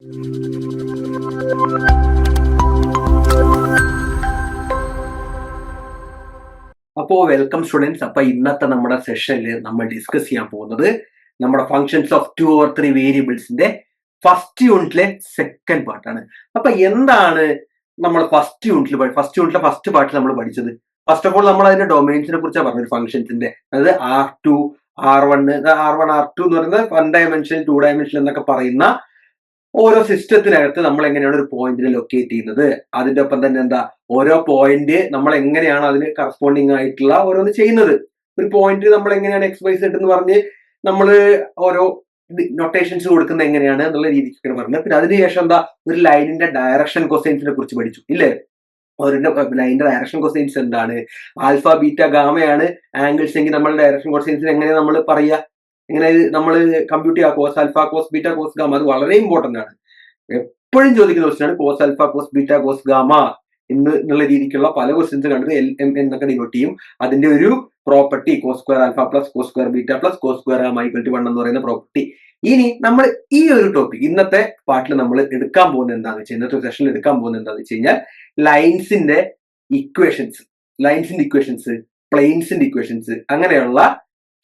അപ്പോൾ welcome students. അപ്പൊ ഇന്നത്തെ നമ്മുടെ സെഷനിൽ നമ്മൾ ഡിസ്കസ് ചെയ്യാൻ പോകുന്നത് നമ്മുടെ ഫങ്ഷൻസ് ഓഫ് 2 or 3 വേരിയബിൾസിന്റെ ഫസ്റ്റ് യൂണിറ്റിലെ സെക്കൻഡ് പാർട്ടാണ്. അപ്പൊ എന്താണ് നമ്മൾ ഫസ്റ്റ് യൂണിറ്റിലെ ഫസ്റ്റ് പാർട്ടിൽ നമ്മൾ പഠിച്ചത്? ഫസ്റ്റ് ഓഫ് ഓൾ നമ്മൾ അതിന്റെ ഡൊമൈൻസിനെ കുറിച്ചാണ് പറഞ്ഞത്. ഫംഗ്ഷൻസിന്റെ, അതായത് R2, R1, R1, R2 എന്ന് പറയുന്നത് 1 ഡയമെൻഷൻ 2 ഡയമെൻഷൻ എന്നൊക്കെ പറയുന്ന ഓരോ സിസ്റ്റത്തിനകത്ത് നമ്മൾ എങ്ങനെയാണ് ഒരു പോയിന്റിനെ ലൊക്കേറ്റ് ചെയ്യുന്നത്, അതിന്റെ ഒപ്പം തന്നെ എന്താ ഓരോ പോയിന്റ് നമ്മൾ എങ്ങനെയാണ് അതിന് കറസ്പോണ്ടിങ് ആയിട്ടുള്ള ഓരോന്ന് ചെയ്യുന്നത്. ഒരു പോയിന്റ് നമ്മൾ എങ്ങനെയാണ് XYZ എന്ന് പറഞ്ഞ് നമ്മൾ ഓരോ നൊട്ടേഷൻസ് കൊടുക്കുന്നത് എങ്ങനെയാണ് എന്നുള്ള രീതിക്കൊക്കെയാണ് പറഞ്ഞത്. പിന്നെ അതിനുശേഷം എന്താ ഒരു ലൈനിന്റെ ഡയറക്ഷൻ കൊസൈൻസിനെ കുറിച്ച് പഠിച്ചു ഇല്ലേ? ഒരു ലൈനിന്റെ ഡയറക്ഷൻ കൊസൈൻസ് എന്താണ്, ആൽഫ ബീറ്റ ഗാമയാണ് ആംഗിൾസ് എങ്കിൽ നമ്മൾ ഡയറക്ഷൻ കൊസൈൻസിന് എങ്ങനെയാണ് നമ്മൾ പറയുക, എങ്ങനെ നമ്മൾ കമ്പ്യൂട്ട് ചെയ്യുക? Cos alpha, cos beta, cos gamma. അത് വളരെ ഇമ്പോർട്ടന്റ് ആണ്, എപ്പോഴും ചോദിക്കുന്ന ക്വസ്റ്റ്യൻ ആണ്. Cos alpha, cos beta, cos gamma എന്നുള്ള രീതിക്കുള്ള പല ക്വസ്റ്റ്യൻസ് കണ്ടത് LM എന്നൊക്കെ ഡിനോട്ട് ചെയ്യും. അതിന്റെ ഒരു property cos square alpha plus cos square beta plus cos square gamma equal to 1 എന്ന് പറയുന്ന പ്രോപ്പർട്ടി. ഇനി നമ്മൾ ഈ ഒരു ടോപ്പിക് ഇന്നത്തെ പാർട്ടിൽ നമ്മൾ എടുക്കാൻ പോകുന്നത് എന്താണെന്ന് വെച്ചാൽ, ഇന്നത്തെ സെഷനിൽ എടുക്കാൻ പോകുന്നത് എന്താണെന്ന് വെച്ച് കഴിഞ്ഞാൽ ലൈൻസിന്റെ ഇക്വേഷൻസ്, പ്ലെയിൻസിന്റെ ഇക്വേഷൻസ്, അങ്ങനെയുള്ള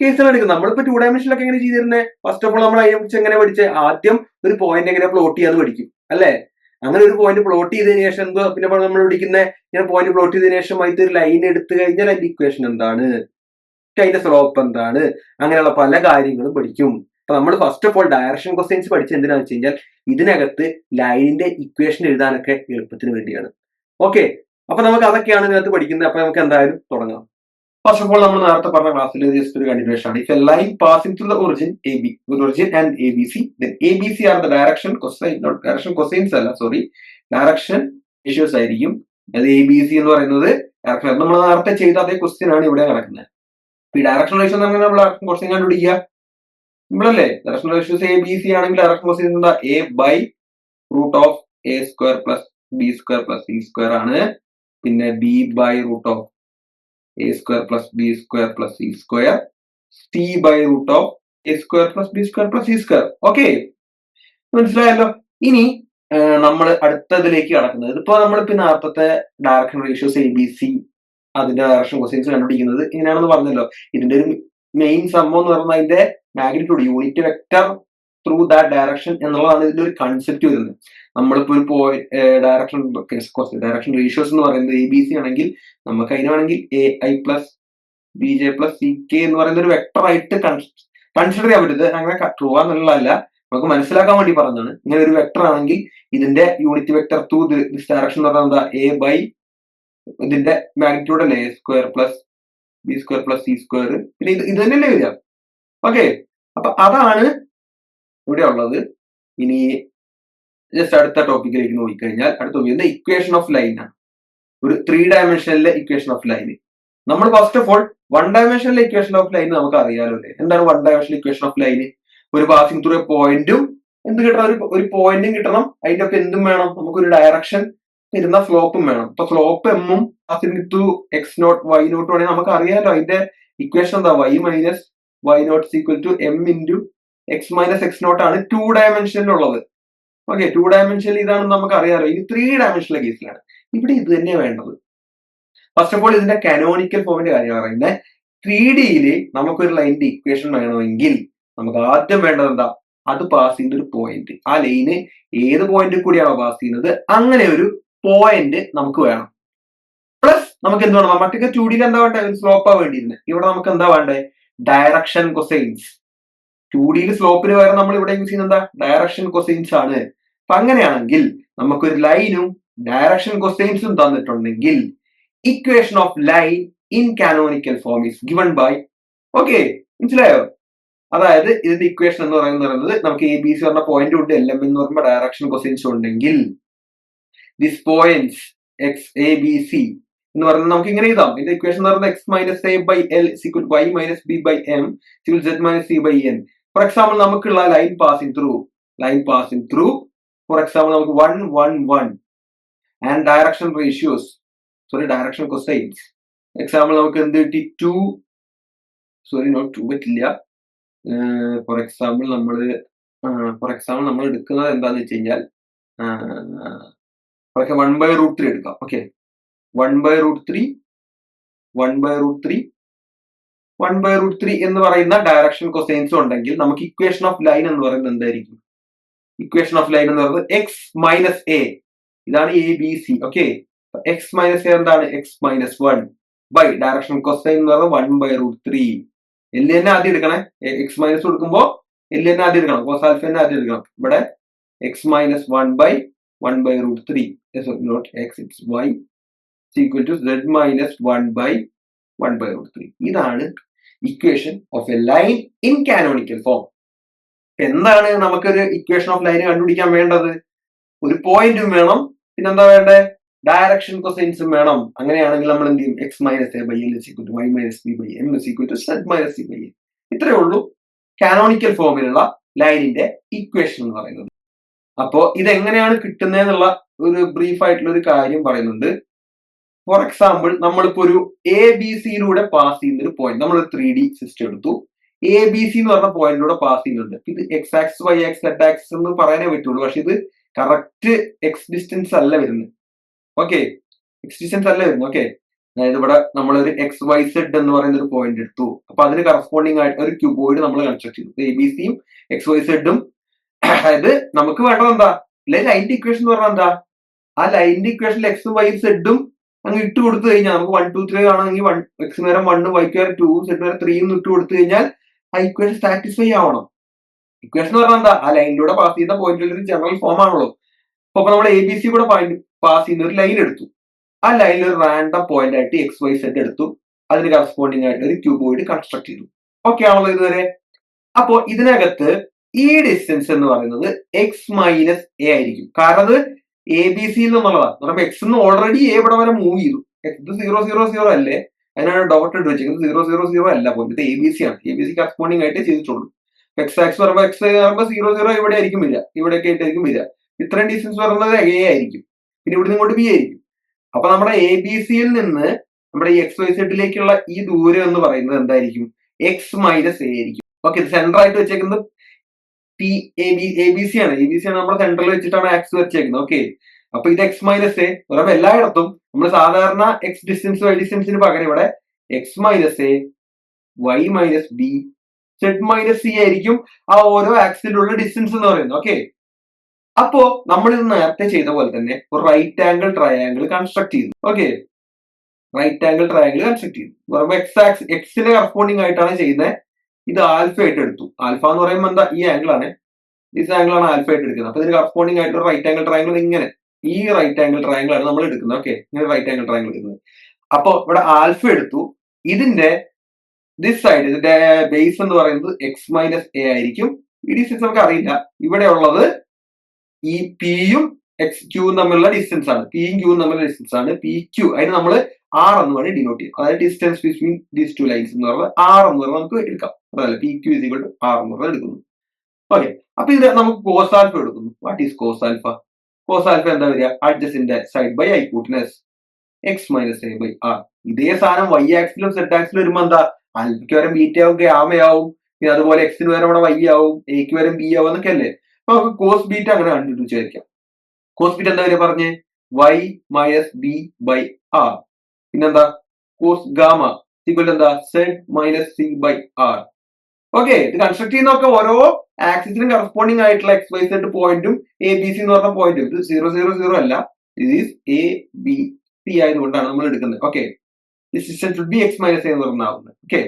കേസുകൾ എടുക്കുന്നത്. നമ്മളിപ്പോ 2 ഡയമെൻഷനിലൊക്കെ എങ്ങനെ ചെയ്തിരുന്നത്? ഫസ്റ്റ് ഓഫ് ഓൾ നമ്മൾ അതിനെ കുറിച്ച് എങ്ങനെ പഠിച്ചത്? ആദ്യം ഒരു പോയിന്റ് എങ്ങനെ പ്ലോട്ട് ചെയ്യാന്ന് പഠിക്കും അല്ലെ? അങ്ങനെ ഒരു പോയിന്റ് പ്ലോട്ട് ചെയ്തതിനു ശേഷം എന്തോ പിന്നെ നമ്മൾ പഠിക്കുന്നത്, ഇങ്ങനെ പോയിന്റ് പ്ലോട്ട് ചെയ്തതിനു ശേഷം അതിന്റെ ഒരു ലൈൻ എടുത്തു കഴിഞ്ഞാൽ അതിന്റെ ഇക്വേഷൻ എന്താണ്, അതിന്റെ സ്ലോപ്പ് എന്താണ്, അങ്ങനെയുള്ള പല കാര്യങ്ങളും പഠിക്കും. അപ്പൊ നമ്മൾ first of all direction questions പഠിച്ചത് എന്തിനാന്ന് വെച്ച് കഴിഞ്ഞാൽ ഇതിനകത്ത് ലൈനിന്റെ ഇക്വേഷൻ എഴുതാനൊക്കെ എളുപ്പത്തിന് വേണ്ടിയാണ്. ഓക്കെ, അപ്പൊ നമുക്ക് അതൊക്കെയാണ് ഇതിനകത്ത് പഠിക്കുന്നത്. അപ്പൊ നമുക്ക് എന്തായാലും തുടങ്ങാം. ഫസ്റ്റ് ഓഫ് ഓൾ നമ്മൾ നേരത്തെ പറഞ്ഞ ക്ലാസ്സിൽ ജസ്റ്റ് ഒരു കണ്ടിന്യൂഷൻ ആണ്. If a line passing through the origin AB, origin and ABC, then ABC are the direction cosine, not direction cosines അല്ല, സോറി, ഡയറക്ഷൻ റേഷ്യോസ് ആയിരിക്കും. അത് ABC എന്ന് പറയുന്നത് ഡയറക്ഷൻ. നമ്മൾ നേരത്തെ ചെയ്ത അതേ ക്വസ്റ്റ്യൻ ആണ് ഇവിടെ നടക്കുന്നത്. ഈ ഡയറക്ഷൻ റേഷ്യോ എന്ന് പറഞ്ഞാൽ നമ്മൾ ഡയറക്ഷൻ കൊസൈൻ കണ്ടുപിടിക്കുക നമ്മളല്ലേ. ഡയറക്ഷൻ റേഷ്യോസ് ABC ആണെങ്കിൽ ഡയറക്ഷൻ കൊസൈൻ എന്താ? A by root of A square plus B square plus C square ആണ്. പിന്നെ B by root of A square plus B square plus C square, C by root of A square plus B square plus C square. Okay, മനസ്സിലായല്ലോ. ഇനി നമ്മൾ അടുത്തതിലേക്ക് കടക്കുന്നത്, ഇതിപ്പോ നമ്മളിപ്പോ നേരത്തെ ഡയറക്ഷൻ റേഷ്യോസ് ABC അതിന്റെ ഡയറക്ഷൻ കൊസൈൻസ് കണ്ടുപിടിക്കുന്നത് ഇങ്ങനെയാണെന്ന് പറഞ്ഞല്ലോ. ഇതിന്റെ ഒരു മെയിൻ സംഭവം എന്ന് പറഞ്ഞാൽ അതിന്റെ magnitude, unit vector through that direction എന്നുള്ളതാണ് ഇതിന്റെ ഒരു കൺസെപ്റ്റ് വരുന്നത്. നമ്മളിപ്പോ ഒരു ഡയറക്ഷൻ റേഷ്യോസ് എന്ന് പറയുന്നത് ABC ആണെങ്കിൽ നമുക്ക് അതിന് വേണമെങ്കിൽ AI plus BJ plus CK എന്ന് പറയുന്ന ഒരു വെക്ടർ ആയിട്ട് കൺസിഡർ ചെയ്യാൻ പറ്റുന്നത്. അങ്ങനെ ട്രൂ ആണെന്നുള്ളതല്ല, നമുക്ക് മനസ്സിലാക്കാൻ വേണ്ടി പറഞ്ഞാണ്. ഇങ്ങനെ ഒരു വെക്ടർ ആണെങ്കിൽ ഇതിന്റെ unit vector through this direction എന്ന് പറഞ്ഞാൽ എന്താ? A ബൈ ഇതിന്റെ മാഗ്നിറ്റ്യൂഡ് അല്ലേ, A square plus B square plus C square. പിന്നെ ഇത് തന്നെയല്ലേ വരിക. ഓക്കെ, അപ്പൊ അതാണ് ഇവിടെ ഉള്ളത്. ഇനി ജസ്റ്റ് അടുത്ത ടോപ്പിക്കിലേക്ക് നോക്കിക്കഴിഞ്ഞാൽ അടുത്ത ടോപ്പിക് ഇക്വേഷൻ ഓഫ് ലൈൻ ആണ്. ഒരു 3 ഡയമെൻഷനിലെ ഇക്വേഷൻ ഓഫ് ലൈൻ. നമ്മൾ ഫസ്റ്റ് ഓഫ് ഓൾ 1 ഡയമെൻഷനിലെ ഇക്വേഷൻ ഓഫ് ലൈൻ നമുക്ക് അറിയാലോ അല്ലേ? എന്താണ് 1 ഡയമെൻഷനൽ ഇക്വേഷൻ ഓഫ് ലൈൻ? ഒരു പാസിംഗ് ത്രൂ എ പോയിന്റും എന്ത് കിട്ടണം? ഒരു പോയിന്റും കിട്ടണം, അതിന്റെ ഒപ്പം എന്തും വേണം? നമുക്കൊരു ഡയറക്ഷൻ തരുന്ന സ്ലോപ്പും വേണം. അപ്പൊ സ്ലോപ്പ് എമ്മും പാസിംഗ് ത്രൂ X0 Y0 ആണെങ്കിൽ നമുക്ക് അറിയാലോ അതിന്റെ ഇക്വേഷൻ എന്താ? Y minus Y0 equal to M into X minus X0 ആണ് 2 ഡയമെൻഷനിലുള്ളത്. ഓക്കെ, 2 ഡയമെൻഷനിൽ ഇതാണെന്ന് നമുക്ക് അറിയാലോ. ഇനി 3 ഡയമെൻഷനിലെ കേസിലാണ് ഇവിടെ ഇത് തന്നെയാണ് വേണ്ടത്. ഫസ്റ്റ് ഓഫ് ഓൾ ഇതിന്റെ കാനോണിക്കൽ ഫോമിന്റെ കാര്യം പറയുന്നത്. 3Dയിൽ നമുക്കൊരു ലൈനിന്റെ ഇക്വേഷൻ വേണമെങ്കിൽ നമുക്ക് ആദ്യം വേണ്ടത് എന്താ? അത് പാസ് ചെയ്യുന്ന ഒരു പോയിന്റ്. ആ ലൈന് ഏത് പോയിന്റ് കൂടിയാണോ പാസ് ചെയ്യുന്നത് അങ്ങനെ ഒരു പോയിന്റ് നമുക്ക് വേണം. പ്ലസ് നമുക്ക് എന്ത് വേണം? മറ്റൊക്കെ 2Dയിൽ എന്താ വേണ്ടത്? സ്ലോപ്പാ വേണ്ടിയിരുന്നത്. ഇവിടെ നമുക്ക് എന്താ വേണ്ടത്? Direction cosines. 2Dയിൽ സ്ലോപ്പിന് പകരം നമ്മൾ ഇവിടെ യൂസ് ചെയ്യുന്നത് എന്താ? ഡയറക്ഷൻ കൊസൈൻസ് ആണ്. അപ്പൊ അങ്ങനെയാണെങ്കിൽ നമുക്കൊരു ലൈനും ഡയറക്ഷൻ കൊസൈൻസും തന്നിട്ടുണ്ടെങ്കിൽ equation of line in canonical form is given by. Okay, മനസ്സിലായോ? അതായത് ഇതിന്റെ ഇക്വേഷൻ എന്ന് പറയുന്നത് നമുക്ക് ABC പറഞ്ഞ പോയിന്റ് ഉണ്ട്, LM എന്ന് പറയുമ്പോൾ ഡയറക്ഷൻ കൊസൈൻസ് ഉണ്ടെങ്കിൽ ദിസ് പോയിന്റ്സ് XABC എന്ന് പറയുന്നത് നമുക്ക് ഇങ്ങനെ എഴുതാം. ഇതിന്റെ ഇക്വേഷൻ എന്ന് പറയുന്നത് X minus A by L equal Y minus B by M equal Z minus C by N. For example നമുക്കുള്ള line passing through for example നമുക്ക് 1 1 1 and direction ratios, sorry direction cosines. Example നമുക്ക് എന്ത് കിട്ടി? 2, sorry not 2 പറ്റില്ല. For example നമ്മൾ for example നമ്മൾ എടുക്കുന്നത് എന്താന്ന് വെച്ച് കഴിഞ്ഞാൽ ഓക്കെ 1/√3 എടുക്കാം. ഓക്കെ 1/√3 1/√3 1/√3 എന്ന് പറയുന്ന ഡയറക്ഷൻ കൊസൈൻസും ഉണ്ടെങ്കിൽ നമുക്ക് ഇക്വേഷൻ ഓഫ് ലൈൻ എന്ന് പറയുന്നത് എന്തായിരിക്കും? ഇക്വേഷൻ ഓഫ് ലൈൻ എന്ന് പറയുന്നത് എക്സ് മൈനസ് എ, ഇതാണ് a B c. Okay x minus a എന്താണ്? X minus 1 by direction cosine എന്ന് പറയുന്നത് 1/√3. എൽ തന്നെ ആദ്യം എടുക്കണേ. എക്സ് മൈനസ് കൊടുക്കുമ്പോൾ എൽ തന്നെ ആദ്യം എടുക്കണം, കോസ് ആൽഫ തന്നെ ആദ്യം എടുക്കണം. ഇവിടെ X minus 1 by 1/√3 not X, it's Y equal to Z minus 1 by 1/√3. ഇതാണ് equation of a line in canonical form. എന്താണ് നമുക്കൊരു ഇക്വേഷൻ ഓഫ് ലൈൻ കണ്ടുപിടിക്കാൻ വേണ്ടത്? ഒരു പോയിന്റും വേണം, പിന്നെന്താ വേണ്ടേ? ഡയറക്ഷൻ കൊസൈൻസും വേണം. അങ്ങനെയാണെങ്കിൽ നമ്മൾ എന്ത് ചെയ്യും? X minus A by L is equal to Y minus B by M is equal to Z minus C by A. ഇത്രയേ ഉള്ളൂ കാനോണിക്കൽ ഫോമിലുള്ള ലൈനിന്റെ ഇക്വേഷൻ എന്ന് പറയുന്നത്. അപ്പോ ഇതെങ്ങനെയാണ് കിട്ടുന്നതെന്നുള്ള ഒരു ബ്രീഫ് ആയിട്ടുള്ള ഒരു കാര്യം പറയുന്നുണ്ട്. ഫോർ എക്സാമ്പിൾ നമ്മളിപ്പോ ഒരു എ ബി സിയിലൂടെ പാസ് ചെയ്യുന്ന ഒരു പോയിന്റ്, നമ്മളൊരു 3D സിസ്റ്റം എടുത്തു. എ ബി സി എന്ന് പറഞ്ഞ പോയിന്റിലൂടെ പാസ് ചെയ്യുന്നുണ്ട്. ഇത് X axis Y axis Z axis എന്ന് പറയാനേ പറ്റുള്ളൂ. പക്ഷെ ഇത് കറക്റ്റ് എക്സ് ഡിസ്റ്റൻസ് അല്ല വരുന്നത്. ഓക്കെ എക്സ് ഡിസ്റ്റൻസ് അല്ല വരുന്നത്. ഓക്കെ അതായത് ഇവിടെ നമ്മളൊരു എക്സ് വൈ സെഡ് എന്ന് പറയുന്ന ഒരു പോയിന്റ് എടുത്തു. അപ്പൊ അതിന് കറസ്പോണ്ടിങ് ആയിട്ട് ഒരു ക്യൂബോയിഡ് നമ്മൾ കൺസ്ട്രക്ട് ചെയ്തു. എ ബി സിയും എക്സ് വൈ സെഡും. അതായത് നമുക്ക് വേണ്ടത് എന്താ? ലൈനിന്റെ ഇക്വേഷൻ എന്ന് പറഞ്ഞാൽ എന്താ? ആ ലൈനിന്റെ ഇക്വേഷനിൽ എക്സും വൈ സെഡും അങ്ങ് ഇട്ട് കൊടുത്തു കഴിഞ്ഞാൽ നമുക്ക് 1 2 3 ആണെങ്കിൽ എക്സിന് നേരം 1 വൈക്ക് നേരം 2 സെഡിന് നേരം 3 ഇട്ട് കൊടുത്തു കഴിഞ്ഞാൽ ആ ഇക്വേഷൻ സാറ്റിസ്ഫൈ ആവണം. ഇക്വേഷൻ എന്ന് പറഞ്ഞാൽ എന്താ? ആ ലൈനിലൂടെ പാസ് ചെയ്യുന്ന പോയിന്റിൽ ഒരു ജനറൽ ഫോം ആണല്ലോ. അപ്പൊ നമ്മൾ എ ബി സി കൂടെ പാസ് ചെയ്യുന്ന ഒരു ലൈൻ എടുത്തു. ആ ലൈനിൽ ഒരു റാൻഡം പോയിന്റ് ആയിട്ട് എക്സ് വൈ സെഡ് എടുത്തു. അതിന് കറസ്പോണ്ടിങ് ആയിട്ട് ഒരു ക്യൂബോയിഡ് കൺസ്ട്രക്ട് ചെയ്തു. ഓക്കെ ആണല്ലോ ഇതുവരെ? അപ്പോ ഇതിനകത്ത് ഈ ഡിസ്റ്റൻസ് എന്ന് പറയുന്നത് എക്സ് മൈനസ് എ ആയിരിക്കും. കാരണം അത് എ ബി സി എന്നുള്ളതാണ്. പറയുമ്പോൾ എക്സ് ഓൾറെഡി എ ഇവിടെ വരെ മൂവ് ചെയ്തു. ഇത് 0 0 0 അല്ലേ? അതിനാണ് ഡോട്ട് ഇട്ട് വെച്ചിരിക്കുന്നത്. 0 0 0 അല്ല പോയിന്റ്, ഇത് എ ബി സി ആണ്. എ ബി സി കറസ്പോണ്ടിങ് ആയിട്ട് ചെയ്തിട്ടുള്ളൂ. എക്സ് ആക്സ് പറയുമ്പോൾ എക്സ് പറയുമ്പോൾ 0 0 ഇവിടെ ആയിരിക്കും വരിക, ഇവിടെയൊക്കെ ആയിട്ടായിരിക്കും വരിക. ഇത്രയും ഡിസ്റ്റൻസ് പറയുന്നത് എ ആയിരിക്കും, പിന്നെ ഇവിടെ ഇങ്ങോട്ട് ബി ആയിരിക്കും. അപ്പൊ നമ്മുടെ എ ബി സിയിൽ നിന്ന് നമ്മുടെ ഈ എക്സ് വൈ സെഡിലേക്കുള്ള ഈ ദൂരം എന്ന് പറയുന്നത് എന്തായിരിക്കും? എക്സ് മൈനസ് എ ആയിരിക്കും. ഓക്കെ സെന്റർ ആയിട്ട് വെച്ചേക്കുന്നത് പി എ ബി സി ആണ്. എ ബി സി ആണ് നമ്മുടെ സെന്ററിൽ വെച്ചിട്ടാണ് ആക്സ് വെച്ചേക്കുന്നത്. ഓക്കെ അപ്പൊ ഇത് എക്സ് മൈനസ് എ പറയുമ്പോൾ എല്ലായിടത്തും നമ്മൾ സാധാരണ എക്സ് ഡിസ്റ്റൻസ് വൈ ഡിസ്റ്റൻസിന് പകരം ഇവിടെ X minus A Y minus B Z minus C ആയിരിക്കും ആ ഓരോ ആക്സിലുള്ള ഡിസ്റ്റൻസ് എന്ന് പറയുന്നത്. ഓക്കെ അപ്പോ നമ്മൾ ഇത് നേരത്തെ ചെയ്ത പോലെ തന്നെ ഒരു റൈറ്റ് ആംഗിൾ ട്രയാംഗിൾ കൺസ്ട്രക്ട് ചെയ്തു. Okay right angle triangle construct ചെയ്തു പറയുമ്പോൾ എക്സിന് കറസ്പോണ്ടിങ് ആയിട്ടാണ് ചെയ്യുന്നത്. ഇത് ആൽഫ ആയിട്ട് എടുത്തു. ആൽഫ എന്ന് പറയുമ്പോൾ എന്താ? ഈ ആംഗിൾ ആണ്, ഈ ആംഗിൾ ആണ് ആൽഫ ആയിട്ട് എടുക്കുന്നത്. അപ്പൊ ഇതിന് കറസ്പോണ്ടിങ് ആയിട്ട് ഒരു റൈറ്റ് ആംഗിൾ ട്രയാംഗിൾ ഇങ്ങനെ, ഈ റൈറ്റ് ആംഗിൾ ട്രയാംഗിൾ ആണ് നമ്മൾ എടുക്കുന്നത്. ഓക്കെ ഇങ്ങനെ റൈറ്റ് ആംഗിൾ ട്രയാംഗിൾ എടുക്കുന്നത്. അപ്പൊ ഇവിടെ ആൽഫ എടുത്തു. ഇതിന്റെ ദിസ് സൈഡ്, ഇതിന്റെ ബേസ് എന്ന് പറയുന്നത് എക്സ് മൈനസ് എ ആയിരിക്കും. ഈ ഡിസ്റ്റൻസ് നമുക്ക് അറിയില്ല. ഇവിടെ ഉള്ളത് ഈ പിയും എക്സ് ക്യൂവും തമ്മിലുള്ള ഡിസ്റ്റൻസ് ആണ്. പിയും ക്യൂവും തമ്മിലുള്ള ഡിസ്റ്റൻസ് ആണ് പി ക്യൂ. അതിന് നമ്മൾ ആർ എന്ന് വേണ്ടി ഡിനോട്ട് ചെയ്യും. അതായത് distance between these two lines എന്ന് പറയുന്നത് ആർ എന്ന് പറഞ്ഞാൽ നമുക്ക് എടുക്കാം. അതല്ല P Q is equal to R എന്ന് പറഞ്ഞാൽ എടുക്കുന്നു. ഓക്കെ അപ്പൊ ഇത് നമുക്ക് കോസ് ആൽഫ എടുക്കുന്നു. What is cos alpha? Cos alpha എന്താ വരിക? Adjacent side by hypotenuse X minus A by R. ഇതേ സാധനം വൈ ആക്സിലും സെഡ് ആക്സിലും വരുമ്പോ എന്താ? ആൽഫയ്ക്ക് വരും ബീറ്റ ആവും, ഗാമയാവും, പിന്നെ അതുപോലെ എക്സിന് വരെ അവിടെ വൈ ആവും, എക്ക് വരും ബി ആവും എന്നൊക്കെ അല്ലേ? അപ്പൊ നമുക്ക് കോസ് ബീറ്റ അങ്ങനെ കണ്ടുപിടിച്ചായിരിക്കാം. കോസ് ബീറ്റ എന്താ വരിക പറഞ്ഞ്? Y minus B by R. പിന്നെന്താ? കോസ് ഗാമ ഈക്വൽ എന്താ? Z minus C by R. Okay ഇത് കൺസ്ട്രക്ട് ചെയ്യുന്നതൊക്കെ ഓരോ ആക്സിസിനും കറസ്പോണ്ടിങ് ആയിട്ടുള്ള എക്സ് വൈ സെഡ് പോയിന്റും എ ബി സി എന്ന് പറഞ്ഞ പോയിന്റും. ഇത് 0 0 0 അല്ല, ഇത് ഈസ് എ ബി സി ആയതുകൊണ്ടാണ് നമ്മൾ എടുക്കുന്നത്. Okay distance should be X minus എന്ന് പറഞ്ഞാവുന്നത്. ഓക്കെ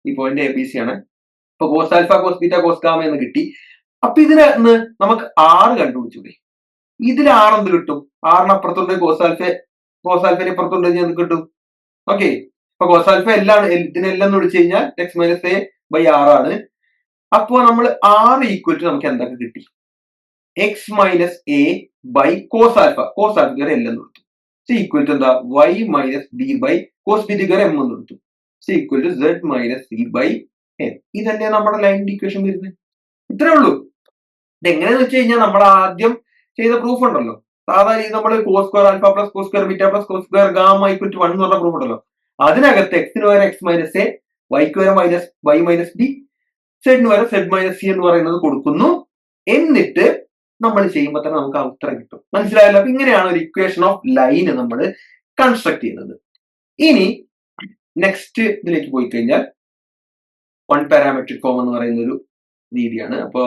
ഈ പോയിന്റ് എ ബി സി ആണ്. ഇപ്പൊ cos alpha cos beta cos gamma എന്ന് കിട്ടി. അപ്പൊ ഇതിന് നമുക്ക് ആറ് കണ്ടുപിടിച്ചൂടെ? ഇതിൽ ആറ് എന്ത് കിട്ടും? ആറിന് അപ്പുറത്തുണ്ട് കോസ് ആൽഫന് ഇപ്പുറത്തുണ്ട് എന്ത് കിട്ടും? ഓക്കെ അപ്പൊ കോസ് ആൽഫ എല്ലാം ഇതിനെല്ലാം എന്ന് വിളിച്ചു കഴിഞ്ഞാൽ എക്സ് മൈനസ് എ ബൈ ആറാണ്. അപ്പോ നമ്മൾ ആറ് ഈക്വൽ ടു നമുക്ക് എന്തൊക്കെ കിട്ടി? X minus A by cos alpha. Cos alpha എല്ലാം കൊടുത്തു. സി ഈക്വൽ ടു എന്താ? Y minus B by cos B M എന്ന് കൊടുത്തു. C equal to Z minus C by M. ഇതല്ലേ നമ്മുടെ ലൈൻ ഇക്വേഷൻ വരുന്നത്. ഇത്രേ ഉള്ളൂ. ഇതെങ്ങനെയാന്ന് വെച്ച് കഴിഞ്ഞാൽ നമ്മൾ ആദ്യം ചെയ്ത പ്രൂഫ് ഉണ്ടല്ലോ, സാധാരണ രീതി നമ്മൾ cos square alpha plus cos square beta plus cos square gamma equal to 1 എന്ന് പറഞ്ഞ പ്രൂഫ് ഉണ്ടല്ലോ, അതിനകത്ത് എക്സിന് വരെ എക്സ് മൈനസ് എ, വൈക്ക് വരെ മൈനസ് വൈ മൈനസ് ബി, സെഡിന് വരെ സെഡ് മൈനസ് സി എന്ന് പറയുന്നത് കൊടുക്കുന്നു. എന്നിട്ട് നമ്മൾ ചെയ്യുമ്പോൾ തന്നെ നമുക്ക് ആ ഉത്തരം കിട്ടും. മനസ്സിലായല്ലോ? അപ്പൊ ഇങ്ങനെയാണ് ഒരു ഇക്വേഷൻ ഓഫ് ലൈൻ നമ്മൾ കൺസ്ട്രക്ട് ചെയ്യുന്നത്. ഇനി നെക്സ്റ്റ് ഇതിലേക്ക് പോയി കഴിഞ്ഞാൽ വൺ പാരാമെട്രിക് ഫോം എന്ന് പറയുന്ന ഒരു രീതിയാണ്. അപ്പൊ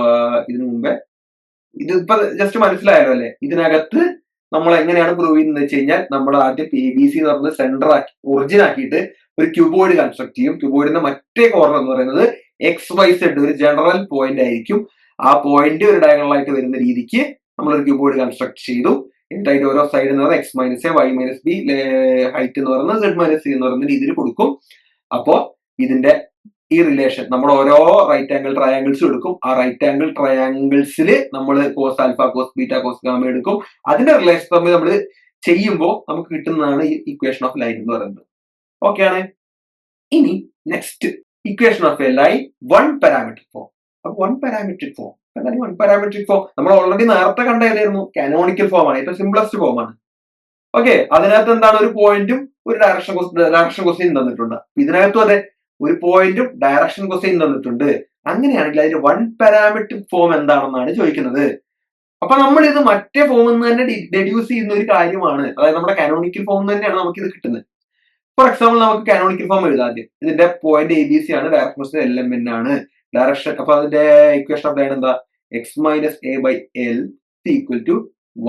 ഇതിനു മുമ്പേ ഇതിപ്പോ ജസ്റ്റ് മനസ്സിലായല്ലോ അല്ലെ? ഇതിനകത്ത് നമ്മൾ എങ്ങനെയാണ് പ്രൂവ് ചെയ്യുന്നത് വെച്ച് കഴിഞ്ഞാൽ നമ്മൾ ആദ്യം എ ബി സി എന്ന് പറയുന്നത് സെന്റർ ആക്കി ഒറിജിൻ ആക്കിയിട്ട് ഒരു ക്യൂബോയിഡ് കൺസ്ട്രക്ട് ചെയ്യും. ക്യൂബോയിഡിന്റെ മറ്റേ കോർണർ എന്ന് പറയുന്നത് XYZ ഒരു ജനറൽ പോയിന്റ് ആയിരിക്കും. ആ പോയിന്റ് ഒരു ഡയഗണൽ ആയിട്ട് വരുന്ന രീതിക്ക് നമ്മൾ ഒരു ക്യൂബോയിഡ് കൺസ്ട്രക്ട് ചെയ്തു. എന്നിട്ട് അതിന്റെ ഓരോ സൈഡ് എന്ന് പറയുന്നത് X-A, Y-B, ഹൈറ്റ് എന്ന് പറയുന്നത് Z-C എന്ന് പറയുന്ന രീതിയിൽ കൊടുക്കും. അപ്പോ ഇതിന്റെ ഈ റിലേഷൻ നമ്മൾ ഓരോ റൈറ്റ് ആംഗിൾ ട്രയാങ്കിൾസ് എടുക്കും. ആ റൈറ്റ് ആംഗിൾ ട്രയാങ്കിൾസിൽ നമ്മൾ cos alpha, cos beta, cos gamma എടുക്കും. അതിന്റെ റിലേഷൻ തമ്മിൽ നമ്മൾ ചെയ്യുമ്പോൾ നമുക്ക് കിട്ടുന്നതാണ് ഈ ഇക്വേഷൻ ഓഫ് ലൈൻ എന്ന് പറയുന്നത്. ഓക്കെ ആണ്. ഇനി next equation of a line one parametric form. അപ്പൊ വൺ പാരാമെട്രിക് ഫോം എന്താണ് വൺ പാരാമെട്രിക് ഫോം? നമ്മൾ ഓൾറെഡി നേരത്തെ കണ്ട ഏതായിരുന്നു? കാനോണിക്കൽ ഫോം ആണ്, ഏറ്റവും സിംപ്ലസ്റ്റ് ഫോം ആണ്. ഓക്കെ, അതിനകത്ത് എന്താണ് ഒരു പോയിന്റും ഒരു ഡയറക്ഷൻ ക്വസ്റ്റ്യൻ തന്നിട്ടുണ്ട്. ഇതിനകത്തും അതെ, ഒരു പോയിന്റും ഡയറക്ഷൻ ക്വസ്റ്റ്യൻ തന്നിട്ടുണ്ട്. അങ്ങനെയാണെങ്കിൽ അതിന്റെ വൺ പാരാമെട്രിക് ഫോം എന്താണെന്നാണ് ചോദിക്കുന്നത്. അപ്പൊ നമ്മൾ ഇത് മറ്റേ ഫോമിൽ നിന്ന് തന്നെ ഡെഡ്യൂസ് ചെയ്യുന്ന ഒരു കാര്യമാണ്. അതായത് നമ്മുടെ കാനോണിക്കൽ ഫോം തന്നെയാണ് നമുക്ക് ഇത് കിട്ടുന്നത്. ഫോർ എക്സാമ്പിൾ നമുക്ക് കാനോണിക്കൽ ഫോം എഴുതാം. ആദ്യം ഇതിന്റെ പോയിന്റ് ABC ആണ്, ഡയറക്ഷൻ ക്വസ്റ്റ്യൻ LMN ആണ്. ഡയറക്ഷൻ അപ്പൊ അതിന്റെ ഇക്വേഷൻ ഓഫ് ലൈൻ എന്താ? X-A/L equal to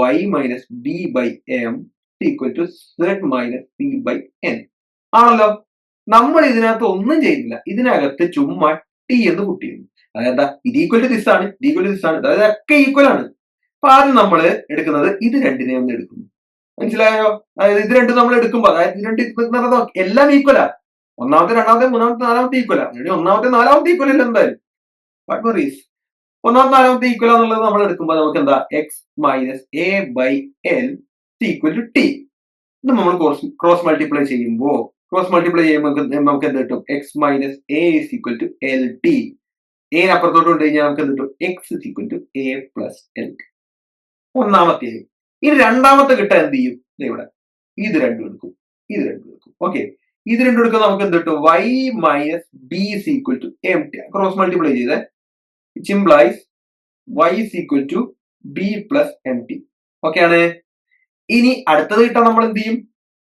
Y-B/M equal to Z-C/N ആണല്ലോ. നമ്മൾ ഇതിനകത്ത് ഒന്നും ചെയ്തില്ല. ഇതിനകത്ത് ചുമ്മാ T എന്ന് കൂട്ടിയിരുന്നു. അതെന്താ? ഇത് ഈക്വൽ ടു ദിസ് ആണ്, ഇത് ഈക്വൽ ടു ദിസ് ആണ്, അതായത് ഒക്കെ ഈക്വൽ ആണ്. അപ്പൊ ആദ്യം നമ്മൾ എടുക്കുന്നത് ഇത് രണ്ടിനെ ഒന്ന് എടുക്കുന്നു. മനസ്സിലായോ? അതായത് ഇത് രണ്ടും നമ്മൾ എടുക്കുമ്പോൾ, അതായത് ഇത് രണ്ട് എല്ലാം ഈക്വലാ. ഒന്നാമത്തെ, രണ്ടാമത്തെ, മൂന്നാമത്തെ, നാലാമത്തെ ഈക്വലാ. ഒന്നാമത്തെ, നാലാമത്തെ ഈക്വൽ അല്ല എന്തായാലും. What worries? ഒന്നാമത്തെ, നാലാമത്തെ ഈക്വൽ എന്നുള്ളത് നമ്മൾ എടുക്കുമ്പോൾ നമുക്ക് എന്താ? X-A/L equal to T. ഇത് നമ്മൾ ക്രോസ് മൾട്ടിപ്ലൈ ചെയ്യുമ്പോൾ നമുക്ക് എന്ത് കിട്ടും? X-A is equal to LT. A അപ്പുറത്തോട്ട് കൊണ്ട് കഴിഞ്ഞാൽ നമുക്ക് എന്ത് കിട്ടും? X is equal to A plus LT. ഒന്നാമത്തെ. ഇനി രണ്ടാമത്തെ കിട്ടാൻ എന്ത് ചെയ്യും? ഇവിടെ ഇത് രണ്ടും എടുക്കും. ഓക്കെ, ഇത് രണ്ടും എടുക്കാൻ നമുക്ക് എന്ത് കിട്ടും? Y-B is equal to MT. Cross multiply ചെയ്തേ, which implies Y is equal to B plus MT. Okay ആണ്. ഇനി അടുത്തത് കിട്ടാൻ നമ്മൾ എന്ത് ചെയ്യും?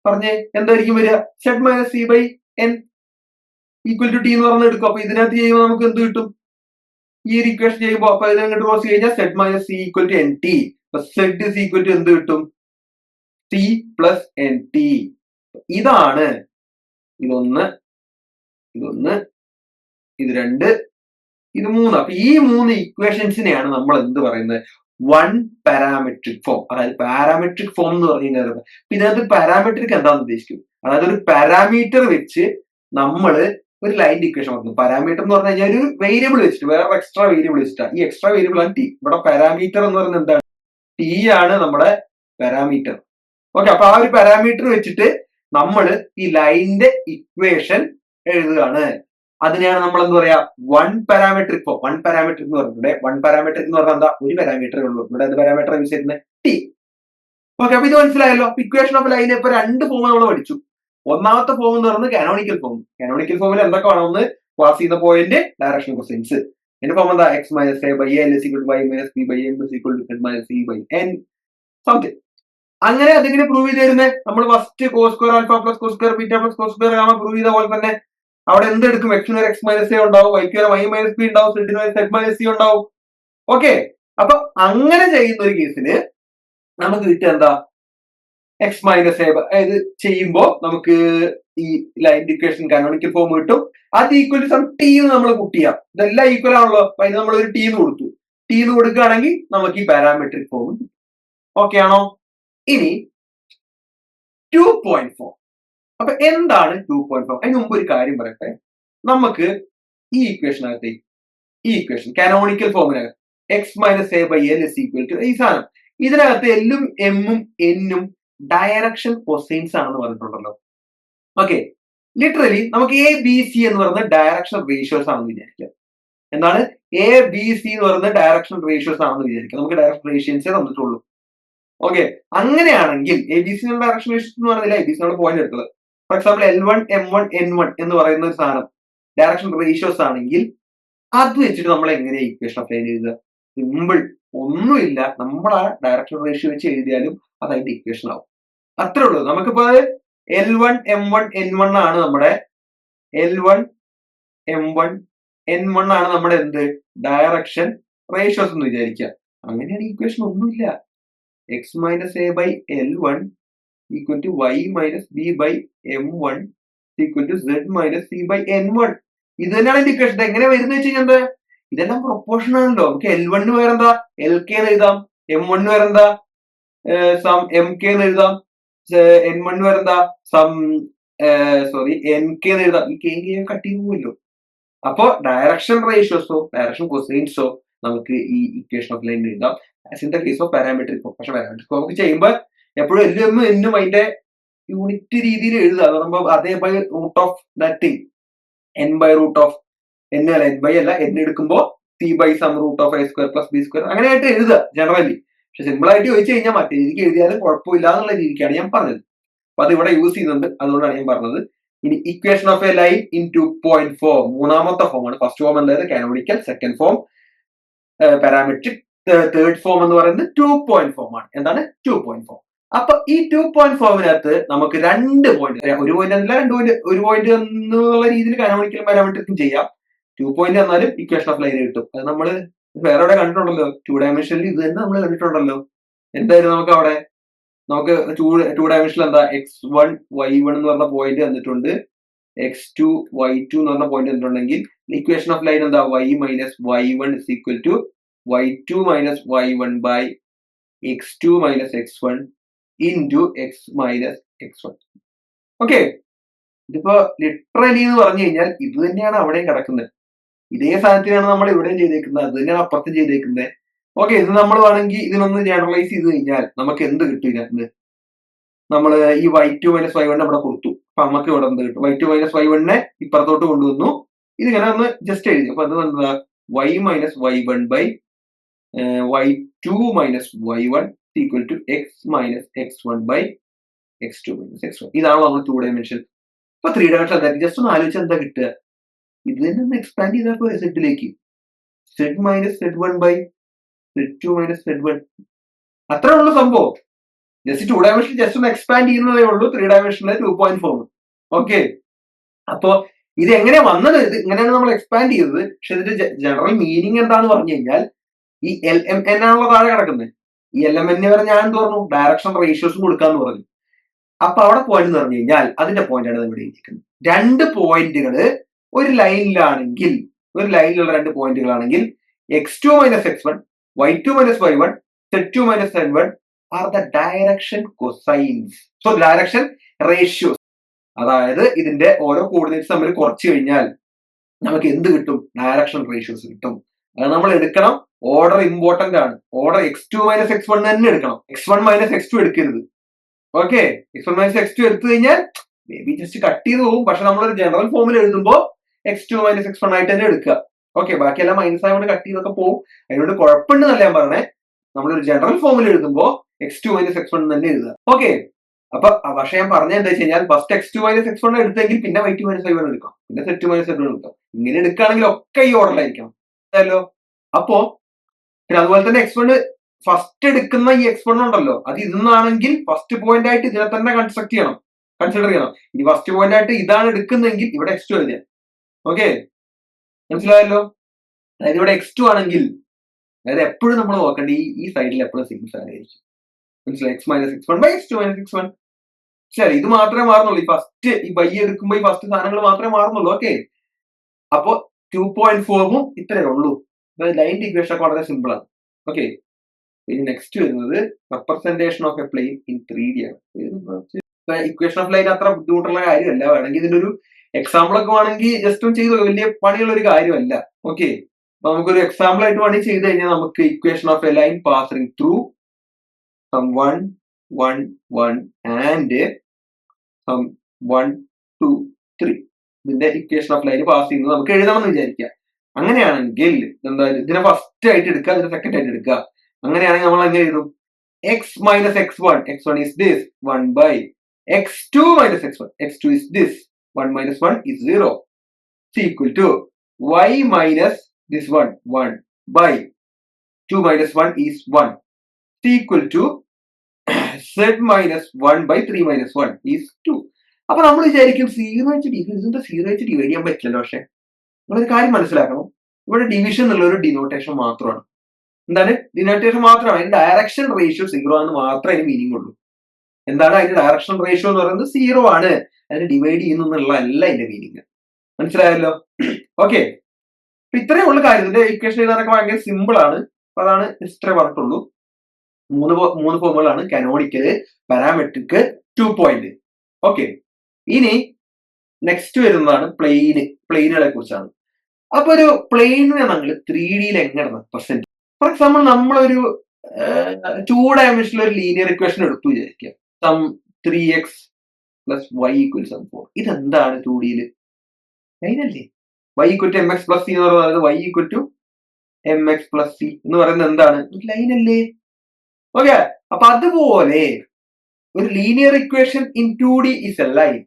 പറഞ്ഞേ, എന്തായിരിക്കും വരിക? Z-C/N ഈക്വൽ ടു T എന്ന് പറഞ്ഞ് എടുക്കും. അപ്പൊ ഇതിനകത്ത് ചെയ്യുമ്പോൾ നമുക്ക് എന്ത് കിട്ടും? ഈ ഒരു ഇക്വേഷൻ ചെയ്യുമ്പോൾ അപ്പൊ ഇതിനങ്ങോട്ട് ക്രോസ് കഴിഞ്ഞാൽ Z-C equal to NT. Z is equal to എന്ത് കിട്ടും? T plus NT. ഇതാണ് ഇതൊന്ന്, ഇത് രണ്ട്, ഇത് മൂന്ന്. അപ്പൊ ഈ മൂന്ന് ഇക്വേഷൻസിനെയാണ് നമ്മൾ എന്ത് പറയുന്നത്? One parametric form. അതായത് പാരാമെട്രിക് ഫോം എന്ന് പറഞ്ഞു കഴിഞ്ഞാൽ ഇതിനകത്ത് പാരാമെട്രിക് എന്താണെന്ന് ഉദ്ദേശിക്കും. അതായത് ഒരു പാരാമീറ്റർ വെച്ച് നമ്മൾ ഒരു ലൈൻ ഇക്വേഷൻ പറഞ്ഞു. പാരാമീറ്റർ എന്ന് പറഞ്ഞു കഴിഞ്ഞാൽ ഒരു വേരിയബിൾ വെച്ചിട്ട്, വേറെ എക്സ്ട്രാ വേരിയബിൾ വെച്ചിട്ടാണ്. ഈ എക്സ്ട്രാ വേരിയബിൾ ആണ് T. ഇവിടെ പാരാമീറ്റർ എന്ന് പറയുന്നത് എന്താണ്? T ആണ് നമ്മുടെ പാരാമീറ്റർ. ഓക്കെ, അപ്പൊ ആ ഒരു പാരാമീറ്റർ വെച്ചിട്ട് നമ്മൾ ഈ ലൈനിന്റെ ഇക്വേഷൻ എഴുതുകയാണ്. അതിനെയാണ് നമ്മൾ എന്ത് പറയാ? One parametric form. One parametric എന്ന് പറഞ്ഞിട്ടുണ്ട്. വൺ പാരാമെട്രിക് എന്ന് പറഞ്ഞാൽ എന്താ? ഒരു പാരാമീറ്ററേ ഉള്ളൂ. ഇവിടെ എന്ത് പാരാമീറ്റർ യൂസ് ചെയ്യുന്നത്? T. ഓക്കെ, അപ്പൊ ഇത് മനസ്സിലായല്ലോ. ഇക്വേഷൻ ഓഫ് ലൈൻ ഇപ്പൊ രണ്ട് ഫോം നമ്മൾ പഠിച്ചു. ഒന്നാമത്തെ ഫോം എന്ന് പറയുന്നത് കാനോണിക്കൽ ഫോം. കാനോണിക്കൽ ഫോമിൽ എന്തൊക്കെ വേണമെന്ന് ക്ലാസ് ചെയ്യുന്ന പോയിന്റ്, ഡയറക്ഷൻ ക്വസ്റ്റ്യൻസ്. എന്റെ ഫോം എന്താ? X-A/L is equal to Y-B/M is equal to Z-C/N something. അങ്ങനെ അതിങ്ങനെ പ്രൂവ് ചെയ്ത് തരുന്നത് നമ്മൾ first cos square alpha plus cos square beta plus cos square gamma prove ചെയ്ത പോലെ തന്നെ അവിടെ എന്തെടുക്കും? X-ന് ഒരു X-A ഉണ്ടാവും, Y-ക്ക് ഒരു Y-B ഉണ്ടാവും, Z-ന് ഒരു Z-C ഉണ്ടാവും. ഓക്കെ, അപ്പൊ അങ്ങനെ ചെയ്യുന്ന ഒരു കേസിന് നമുക്ക് കിട്ടുക എന്താ? X-A. ഇത് ചെയ്യുമ്പോൾ നമുക്ക് ഈ ലൈൻ ഇക്വേഷൻ കാനോണിക്കൽ ഫോം കിട്ടും. അത് ഈക്വൽ ടു സം T നമ്മൾ കൂട്ടിയാം. ഇതെല്ലാം ഈക്വൽ ആണല്ലോ. അപ്പൊ അതിന് നമ്മൾ ഒരു T കൊടുത്തു. T കൊടുക്കുകയാണെങ്കിൽ നമുക്ക് ഈ പാരാമെട്രിക് ഫോം. ഓക്കെ ആണോ? ഇനി 2.4. അപ്പൊ എന്താണ് 2.4? അതിന് മുമ്പ് ഒരു കാര്യം പറയട്ടെ. നമുക്ക് ഈ ഇക്വേഷനകത്ത്, ഈ ഇക്വേഷൻ കാനോണിക്കൽ ഫോമിനകത്ത് X-A/L is equal to ഈ സാധനം, ഇതിനകത്ത് L-ഉം M-ഉം N-ഉം ഡയറക്ഷൻ കൊസൈൻസ് ആണെന്ന് പറഞ്ഞിട്ടുണ്ടല്ലോ. ഓക്കെ, ലിറ്ററലി നമുക്ക് ABC എന്ന് പറയുന്നത് ഡയറക്ഷൻ റേഷ്യോസ് ആണെന്ന് വിചാരിക്കാം. എന്താണ്? ABC എന്ന് പറയുന്നത് ഡയറക്ഷൻ റേഷ്യോസ് ആണെന്ന് വിചാരിക്കാം. നമുക്ക് ഡയറക്ഷൻ റേഷ്യൻസേ തന്നിട്ടുള്ളൂ. ഓക്കെ, അങ്ങനെയാണെങ്കിൽ ABC ഡയറക്ഷൻ റേഷ്യോസ് എന്ന് പറയുന്നില്ല, ABC പോയിന്റ് എടുത്തത്. For example L1, M1, N1 എന്ന് പറയുന്ന ഒരു സാധനം ഡയറക്ഷൻ റേഷ്യോസ് ആണെങ്കിൽ അത് വെച്ചിട്ട് നമ്മൾ എങ്ങനെയാണ് ഇക്വേഷൻ ഓഫ് ലൈൻ എഴുതുക? സിമ്പിൾ, ഒന്നുമില്ല. നമ്മൾ ആ ഡയറക്ഷൻ റേഷ്യോ വെച്ച് എഴുതിയാലും അത് അതിന്റെ ഇക്വേഷൻ ആവും. അത്രേ ഉള്ളൂ. നമുക്കിപ്പോ L1 M1 N1 ആണ് നമ്മുടെ L1 M1 N1 ആണ് നമ്മുടെ എന്ത് ഡയറക്ഷൻ റേഷ്യോസ് എന്ന് വിചാരിക്കുക. അങ്ങനെയാണ് ഇക്വേഷൻ ഒന്നുമില്ല. X minus A by L1 equal to y minus B by M1 equal to z minus C by N1. ഇത് തന്നെയാണ് എന്റെ ഇക്വേഷൻ. എങ്ങനെ വരുന്നത് വെച്ച് കഴിഞ്ഞാൽ എന്താ, ഇതെല്ലാം പ്രൊപ്പോർഷൻ ആണല്ലോ. നമുക്ക് L1 വേറെന്താ LK എന്ന് എഴുതാം, M1 വേറെന്താ സം MK എന്ന് എഴുതാം, N1 വേറെന്താ സം NK എന്ന് എഴുതാം. ഈ കെ കട്ട് ചെയ്ത് പോവല്ലോ. അപ്പോ ഡയറക്ഷൻ റേഷ്യോസോ ഡയറക്ഷൻ കൊസൈൻസോ നമുക്ക് ഈ ഇക്വേഷൻ ഓഫ് ലൈൻ എഴുതാം. As in the case of parametric. പക്ഷെ പാരാമെട്രിക് നമുക്ക് ചെയ്യുമ്പോൾ എപ്പോഴും എല്ലും എന്നും അതിന്റെ യൂണിറ്റ് രീതിയിൽ എഴുതുക. പറയുമ്പോൾ അതേ by root of that thing, n by root of n അല്ല, എൻ ബൈ അല്ല, എൻ എടുക്കുമ്പോൾ c by sum root of a square plus b square അങ്ങനെയായിട്ട് എഴുതുക ജനറലി. പക്ഷെ സിമ്പിൾ ആയിട്ട് ചോദിച്ചു കഴിഞ്ഞാൽ മറ്റേ രീതിക്ക് എഴുതിയാലും കുഴപ്പമില്ല എന്നുള്ള രീതിക്കാണ് ഞാൻ പറഞ്ഞത്. അപ്പൊ അത് ഇവിടെ യൂസ് ചെയ്യുന്നുണ്ട്, അതുകൊണ്ടാണ് ഞാൻ പറഞ്ഞത്. ഇനി equation of a line in 2.4 മൂന്നാമത്തെ ഫോം ആണ്. ഫസ്റ്റ് ഫോം എന്തായത് canonical, second form parametric, third form എന്ന് പറയുന്നത് 2.4 ആണ്. എന്താണ് 2.4? അപ്പൊ ഈ 2.4 നമുക്ക് 2 പോയിന്റ്, ഒരു പോയിന്റ് അല്ല 2 പോയിന്റ്, ഒരു പോയിന്റ് എന്നുള്ള രീതിയിൽ കാനോണിക്കലും പാരാമെട്രിക്കും ചെയ്യാം. 2 പോയിന്റ് എന്നാലും ഇക്വേഷൻ ഓഫ് ലൈൻ കിട്ടും. അത് നമ്മൾ വേറെ എവിടെ കണ്ടിട്ടുണ്ടല്ലോ, 2 ഡയമെൻഷനിൽ ഇത് തന്നെ നമ്മൾ കണ്ടിട്ടുണ്ടല്ലോ. എന്തായാലും നമുക്ക് അവിടെ നമുക്ക് ടു ഡയമെൻഷനിൽ എന്താ x1 y1 എന്ന് പറഞ്ഞ പോയിന്റ് തന്നിട്ടുണ്ട്, x2 y2 എന്ന് പറഞ്ഞ പോയിന്റ് തന്നിട്ടുണ്ടെങ്കിൽ ഇക്വേഷൻ ഓഫ് ലൈൻ എന്താ y minus y1 is equal to y2 minus y1 by x2 minus x1 into x minus x1. Okay, ഇതിപ്പോ ലിറ്ററലി എന്ന് പറഞ്ഞു കഴിഞ്ഞാൽ ഇത് തന്നെയാണ് അവിടെയും കിടക്കുന്നത്. ഇതേ സാധനത്തിനാണ് നമ്മൾ ഇവിടെയും ചെയ്തേക്കുന്നത്, അത് തന്നെയാണ് അപ്പുറത്തും ചെയ്തേക്കുന്നത്. ഓക്കെ, ഇത് നമ്മൾ വേണമെങ്കിൽ ഇതിനൊന്ന് ജനറലൈസ് ചെയ്ത് കഴിഞ്ഞാൽ നമുക്ക് എന്ത് കിട്ടും ഇതിനകത്ത്? നമ്മൾ ഈ y2 മൈനസ് y1 ഇവിടെ കൊടുത്തു. അപ്പൊ നമുക്ക് ഇവിടെ എന്ത് കിട്ടും? y2 മൈനസ് y1 ഇപ്പുറത്തോട്ട് കൊണ്ടുവന്നു. ഇതിങ്ങനെ ഒന്ന് ജസ്റ്റ് എഴുതി. അപ്പൊ അത് എന്താ y minus y1 by y2 minus y1 equal to x minus x1 by x2 minus x1. ഇതാണ് നമ്മൾ 2 ഡയമെൻഷൻ. ഇപ്പൊ 3 ഡയമെൻഷൻ എന്താ? ജസ്റ്റ് ഒന്ന് ആലോചിച്ചാൽ എന്താ കിട്ടുക? ഇത് തന്നെ ഒന്ന് എക്സ്പാൻഡ് ചെയ്താൽ പോലെ സെറ്റിലേക്ക് z minus z1 by z2 minus z1. അത്രേ ഉള്ളൂ സംഭവം. ജസ്റ്റ് 2 ഡയമെൻഷൻ ജസ്റ്റ് ഒന്ന് എക്സ്പാൻഡ് ചെയ്യുന്നതേ ഉള്ളൂ 3 ഡയമെൻഷനിലെ 2.4. ഓക്കെ, അപ്പോ ഇത് എങ്ങനെ വന്നത്? ഇത് ഇങ്ങനെയാണ് നമ്മൾ എക്സ്പാൻഡ് ചെയ്തത്. പക്ഷെ ഇതിന്റെ ജനറൽ മീനിങ് എന്താന്ന് പറഞ്ഞു കഴിഞ്ഞാൽ ഈ LMN ആണല്ലോ താഴെ കിടക്കുന്നത്. ഈ LMN വരെ ഞാൻ എന്ത് പറഞ്ഞു? ഡയറക്ഷൻ റേഷ്യോസും കൊടുക്കാന്ന് പറഞ്ഞു. അപ്പൊ അവിടെ പോയിന്റ് എന്ന് പറഞ്ഞു കഴിഞ്ഞാൽ അതിന്റെ പോയിന്റാണ് ഇവിടെ എഴുതിയിരിക്കുന്നത്. 2 പോയിന്റുകള് ഒരു ലൈനിലാണെങ്കിൽ, ഒരു ലൈനിലുള്ള 2 പോയിന്റുകളാണെങ്കിൽ x2 minus x1, y2 minus y1, z2 minus z1 are the direction cosines. So direction ratios. അതായത് ഇതിന്റെ ഓരോ കോർഡിനേറ്റ്സ് തമ്മിൽ കുറച്ച് കഴിഞ്ഞാൽ നമുക്ക് എന്ത് കിട്ടും? ഡയറക്ഷൻ റേഷ്യോസ് കിട്ടും. അത് നമ്മൾ എടുക്കണം. ഓർഡർ ഇമ്പോർട്ടന്റ് ആണ്. ഓർഡർ x2 മൈനസ് x1 തന്നെ എടുക്കണം. x1 മൈനസ് x2 എടുക്കരുത്. ഓക്കെ, x1 മൈനസ് x2 എടുത്തു കഴിഞ്ഞാൽ മേ ബി ജസ്റ്റ് കട്ട് ചെയ്ത് പോകും. പക്ഷെ നമ്മളൊരു ജനറൽ ഫോമിൽ എഴുതുമ്പോൾ x2 മൈനസ് x1 ആയിട്ട് തന്നെ എടുക്കുക. ഓക്കെ, ബാക്കിയെല്ലാം മൈനസ് ആയതുകൊണ്ട് കട്ട് ചെയ്തൊക്കെ പോകും. അതിനോട് കുഴപ്പമുണ്ടെന്നല്ല ഞാൻ പറഞ്ഞേ. നമ്മളൊരു ജനറൽ ഫോമിൽ എഴുതുമ്പോൾ x2 മൈനസ് x1 തന്നെ എഴുതുക. ഓക്കെ, അപ്പൊ പക്ഷെ ഞാൻ പറഞ്ഞത് എന്താ വെച്ച് കഴിഞ്ഞാൽ ഫസ്റ്റ് x2 മൈനസ് x1 എടുത്തെങ്കിൽ പിന്നെ y2 മൈനസ് y1 എടുക്കാം, പിന്നെ z2 മൈനസ് z1 എടുക്കാം. ഇങ്ങനെ എടുക്കുകയാണെങ്കിൽ ഒക്കെ ഈ ഓർഡറിലായിരിക്കണം. അല്ലോ, അപ്പോ പിന്നെ അതുപോലെ തന്നെ x1 ഫസ്റ്റ് എടുക്കുന്ന ഈ x1 ഉണ്ടല്ലോ, അത് ഇതെന്നാണെങ്കിൽ ഫസ്റ്റ് പോയിന്റ് ആയിട്ട് ഇതിനെ തന്നെ കൺസിഡർ ചെയ്യണം. ഇനി ഫസ്റ്റ് പോയിന്റ് ആയിട്ട് ഇതാണ് എടുക്കുന്നതെങ്കിൽ ഇവിടെ x2 എഴുതിയാൽ. ഓക്കെ, മനസ്സിലായല്ലോ? അതായത് ഇവിടെ x2 ആണെങ്കിൽ, അതായത് എപ്പോഴും നമ്മൾ നോക്കേണ്ട ഈ സൈഡിൽ എപ്പോഴും സെയിം സാധനമായിരിക്കും. മനസ്സിലായി? x minus x1 by x2 minus x1. ശരി, ഇത് മാത്രമേ മാറുന്നുള്ളൂ. ഈ ഫസ്റ്റ് ഈ ബൈ എടുക്കുമ്പോൾ ഈ ഫസ്റ്റ് സാധനങ്ങൾ മാത്രമേ മാറുന്നുള്ളൂ. ഓക്കെ, അപ്പോ 2.4 ഇത്രയേ ഉള്ളൂ. ലൈൻ്റെ ഇക്വേഷൻ ഒക്കെ വളരെ സിമ്പിൾ ആണ്. ഓക്കെ, ഇനി നെക്സ്റ്റ് വരുന്നത് representation of a plane in 3D ആണ്. ഇക്വേഷൻ ഓഫ് ലൈൻ അത്ര ബുദ്ധിമുട്ടുള്ള കാര്യമല്ല. വേണമെങ്കിൽ ഇതിന്റെ ഒരു എക്സാമ്പിൾ ഒക്കെ വേണമെങ്കിൽ ജസ്റ്റ് ചെയ്ത് വലിയ പണിയുള്ള ഒരു കാര്യമല്ല. ഓക്കെ, അപ്പൊ നമുക്കൊരു എക്സാമ്പിൾ ആയിട്ട് വേണമെങ്കിൽ ചെയ്ത് കഴിഞ്ഞാൽ നമുക്ക് equation of a line passing through some 1 1 1 and some 1 2 3 ഇതിന്റെ ഇക്വേഷൻ ഓഫ് ലൈൻ പാസ് ചെയ്യുന്നത് നമുക്ക് എഴുതണമെന്ന് വിചാരിക്കുക. അങ്ങനെയാണെങ്കിൽ എന്താ, ഇതിനെ ഫസ്റ്റ് ആയിട്ട് എടുക്കുക, ഇതിനെ സെക്കൻഡ് ആയിട്ട് എടുക്കുക. അങ്ങനെയാണെങ്കിൽ നമ്മൾ എങ്ങനെ എഴുതും? x minus x1 is this 1 by x2 minus x2 is this 1 minus 1 is 0 is equal to y minus this 1 by 2 minus 1 is 1 is equal to z minus 1 by 3 minus 1 is 2. അപ്പൊ നമ്മൾ വിചാരിക്കും zero വെച്ച് division zero വെച്ച് divide ചെയ്യാൻ പറ്റില്ലല്ലോ. പക്ഷെ നിങ്ങളൊരു കാര്യം മനസ്സിലാക്കണം, ഇവിടെ ഡിവിഷൻ എന്നുള്ള ഒരു ഡിനോട്ടേഷൻ മാത്രമാണ്. എന്താണ് ഡിനോട്ടേഷൻ മാത്രമാണ്, അതിന്റെ ഡയറക്ഷൻ റേഷ്യോ സീറോ എന്ന് മാത്രമേ അതിന് മീനിങ് ഉള്ളൂ. എന്താണ് അതിന്റെ ഡയറക്ഷൻ റേഷ്യോ എന്ന് പറയുന്നത് സീറോ ആണ്, അതിന് ഡിവൈഡ് ചെയ്യുന്നു എന്നുള്ളതല്ല അതിന്റെ മീനിങ്. മനസ്സിലായല്ലോ? ഓക്കെ, ഇത്രയേ ഉള്ള കാര്യത്തിന്റെ ഇക്വേഷൻ എഴുതാനൊക്കെ ഭയങ്കര സിമ്പിൾ ആണ്. അതാണ് ഇത്രേ പറഞ്ഞിട്ടുള്ളൂ. മൂന്ന് ഫോമുകളാണ്, കാനോണിക്കല്, പാരാമെട്രിക്, 2 പോയിന്റ്. ഓക്കെ, ഇനി നെക്സ്റ്റ് വരുന്നതാണ് പ്ലെയിനുകളെ കുറിച്ചാണ്. അപ്പൊ ഒരു പ്ലെയിനിനെ നമ്മൾ 3D എങ്ങനെ റെപ്രസെന്റ്? ഫോർ എക്സാമ്പിൾ നമ്മളൊരു 2 ഡയമെൻഷനിൽ ഒരു ലീനിയർ ഇക്വേഷൻ എടുത്തു വിചാരിക്കുക, some 3x plus y equals 4. ഇതെന്താണ് 2D ലൈനല്ലേ? y equal to mx plus c എന്ന് പറയുന്നത് y equal to mx plus c എന്ന് പറയുന്നത് എന്താണ്? ഒരു ലൈനല്ലേ? ഓക്കെ, അപ്പൊ അതുപോലെ ഒരു linear equation in 2D is a line.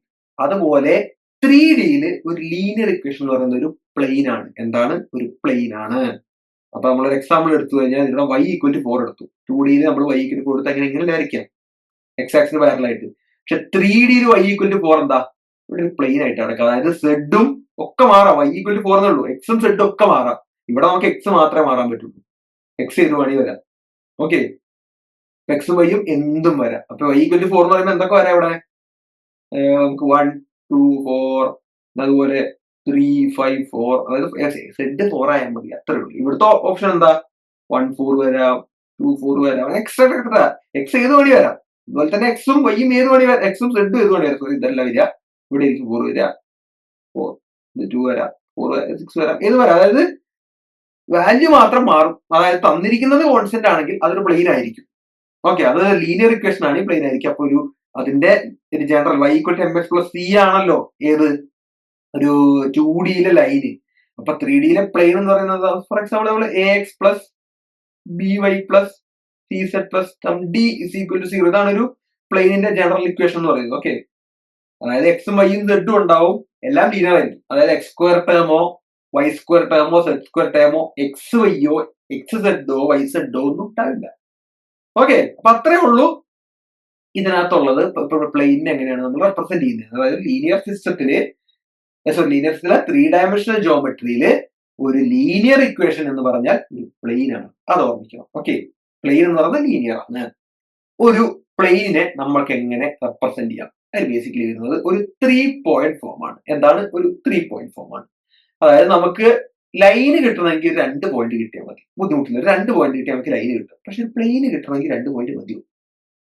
അതുപോലെ 3D ഒരു ലീനിയർ ഇക്വേഷൻ എന്ന് പറയുന്നത് ഒരു പ്ലെയിൻ ആണ്. എന്താണ്? ഒരു പ്ലെയിൻ ആണ്. അപ്പൊ നമ്മളൊരു എക്സാമ്പിൾ എടുത്തു കഴിഞ്ഞാൽ ഇവിടെ y equal to 4 എടുത്തു. 2D നമ്മൾ y equal to 4 എടുത്ത് എങ്ങനെ വരയ്ക്കാം? എക്സ് ആക്സിന് പാരലായിട്ട്. പക്ഷെ 3D y equal to 4 എന്താ? ഇവിടെ ഒരു പ്ലെയിൻ ആയിട്ട് നടക്കുക. അതായത് സെഡും ഒക്കെ മാറാം. y equal to 4 എന്നുള്ളൂ, എക്സും സെഡും ഒക്കെ മാറാം. ഇവിടെ നമുക്ക് എക്സ് മാത്രമേ മാറാൻ പറ്റുള്ളൂ, എക്സ് ഏത് വേണമെങ്കിൽ വരാം. ഓക്കെ, എക്സും വൈയും എന്തും വരാം. അപ്പൊ y equal to 4 എന്ന് പറയുമ്പോൾ എന്തൊക്കെ വരാം? ഇവിടെ നമുക്ക് 1 2 4, അതുപോലെ 3 5 4, അതായത് സെഡ് 4 ആയാൽ മതി, അത്രേ ഉള്ളൂ. ഇവിടുത്തെ ഓപ്ഷൻ എന്താ? 1 4 വരാം, 2 4 വരാം, എക്സെട്ര എക്സ് ഏത് വഴി വരാം. അതുപോലെ തന്നെ എക്സും വൈയും ഏത് വഴി വരാം, എക്സും സെഡും ഏത് വഴി വരാം. ഇതല്ല വരിക, ഇവിടെ എനിക്ക് 4 വരാം, 4 2 വരാം, 4 6 വരാം, ഏത് വരാം. അതായത് വാല്യൂ മാത്രം മാറും. അതായത് തന്നിരിക്കുന്നത് കോൺസ്റ്റന്റ് ആണെങ്കിൽ അതൊരു പ്ലെയിൻ ആയിരിക്കും. ഓക്കെ, അത് ലീനിയർ ഇക്വേഷൻ ആണ്, പ്ലെയിൻ ആയിരിക്കും. അപ്പൊ അതിന്റെ ഒരു general y equal to mx plus c ആണല്ലോ ഏത്? ഒരു 2D ലൈന്. അപ്പൊ 3D പ്ലെയിൻ എന്ന് പറയുന്നത് ഫോർ എക്സാമ്പിൾ നമ്മൾ ax plus by plus cz plus d is equal to 0. ഇതാണ് ഒരു പ്ലെയിനിന്റെ ജനറൽ ഇക്വേഷൻ എന്ന് പറയുന്നത്. ഓക്കെ, അതായത് എക്സും വൈയും സെഡും ഉണ്ടാവും, എല്ലാം ലീനിയർ ആയിരിക്കും. അതായത് എക്സ് സ്ക്വയർ ടേമോ വൈ സ്ക്വയർ ടേമോ സെഡ് സ്ക്വയർ ടേമോ എക്സ് വൈയോ എക്സ് സെഡോ വൈ സെഡോ ഒന്നും ഉണ്ടാവില്ല. ഓക്കെ, അപ്പൊ അത്രേ ഉള്ളൂ ഇതിനകത്തുള്ളത്. പ്ലെയിനിനെ എങ്ങനെയാണ് നമ്മൾ റെപ്രസെന്റ് ചെയ്യുന്നത്? അതായത് ലീനിയർ സിസ്റ്റത്തില് 3 ഡയമെൻഷണൽ ജോമെട്രിയില് ഒരു ലീനിയർ ഇക്വേഷൻ എന്ന് പറഞ്ഞാൽ ഒരു പ്ലെയിൻ ആണ്, അത് ഓർമ്മിക്കണം. ഓക്കെ, പ്ലെയിൻ എന്ന് പറഞ്ഞാൽ ലീനിയർ ആണ്. ഒരു പ്ലെയിനെ നമ്മൾക്ക് എങ്ങനെ റെപ്രസെന്റ് ചെയ്യാം? അത് ബേസിക്കലി വരുന്നത് ഒരു 3 പോയിന്റ് ഫോം ആണ്. എന്താണ്? ഒരു 3 പോയിന്റ് ഫോം ആണ്. അതായത് നമുക്ക് ലൈന് കിട്ടണമെങ്കിൽ 2 പോയിന്റ് കിട്ടിയാൽ മതി, ബുദ്ധിമുട്ടില്ല. 2 പോയിന്റ് കിട്ടിയാൽ നമുക്ക് ലൈന് കിട്ടും. പക്ഷെ പ്ലെയിന് കിട്ടണമെങ്കിൽ 2 പോയിന്റ് മതിയോ?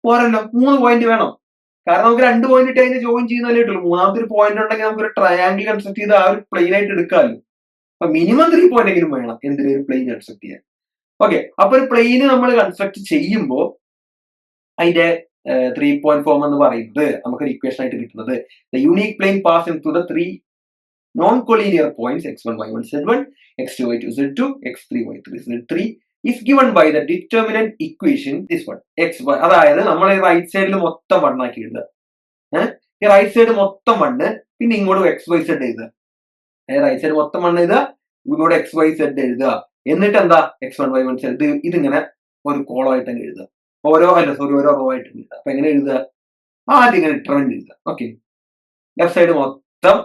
പോരല്ലോ, 3 പോയിന്റ് വേണം. കാരണം നമുക്ക് 2 പോയിന്റ് ഇട്ട് അതിനെ ജോയിൻ ചെയ്യുന്നതല്ലേ കിട്ടുള്ളൂ. മൂന്നാമത്തെ ഒരു പോയിന്റ് ഉണ്ടെങ്കിൽ നമുക്ക് ഒരു ട്രയാങ്കിൾ കൺസ്ട്രക്ട് ചെയ്ത് ആ ഒരു പ്ലെയിൻ ആയിട്ട് എടുക്കാമല്ലോ. അപ്പൊ മിനിമം 3 പോയിന്റ് എങ്കിലും വേണം എന്തിനും ഒരു പ്ലെയിൻ കൺസ്ട്രക്ട് ചെയ്യാൻ. ഓക്കെ, അപ്പൊ ഒരു പ്ലെയിന് നമ്മൾ കൺസ്ട്രക്ട് ചെയ്യുമ്പോൾ അതിന്റെ 3 പോയിന്റ് ഫോം എന്ന് പറയുന്നത് നമുക്കൊരു ഇക്വേഷൻ ആയിട്ട് കിട്ടുന്നത് the unique plane pass in to the 3 non collinear points x1 y1 z1 x2 y2 z2 x3 y3 z3 is given by the determinant equation this one xy. അതായത് നമ്മൾ ഈ right സൈഡിൽ മൊത്തം 1 ആക്കി എഴുതുക. ഈ റൈറ്റ് സൈഡ് മൊത്തം 1, പിന്നെ ഇങ്ങോട്ട് xy z എഴുതുക. റൈറ്റ് സൈഡ് മൊത്തം 1 എഴുതുക, ഇങ്ങോട്ട് xy z എഴുതുക. എന്നിട്ട് എന്താ x1 y1 z ഇതിങ്ങനെ ഒരു കോളം ആയിട്ട് തന്നെ എഴുതുക. ഓരോ റോ ആയിട്ട് എഴുതുക. അപ്പൊ എങ്ങനെ എഴുതുക? ആദ്യം ഇങ്ങനെ ഡിറ്റർമിനന്റ് എഴുതുക. ഓക്കെ, ലെഫ്റ്റ് സൈഡ് മൊത്തം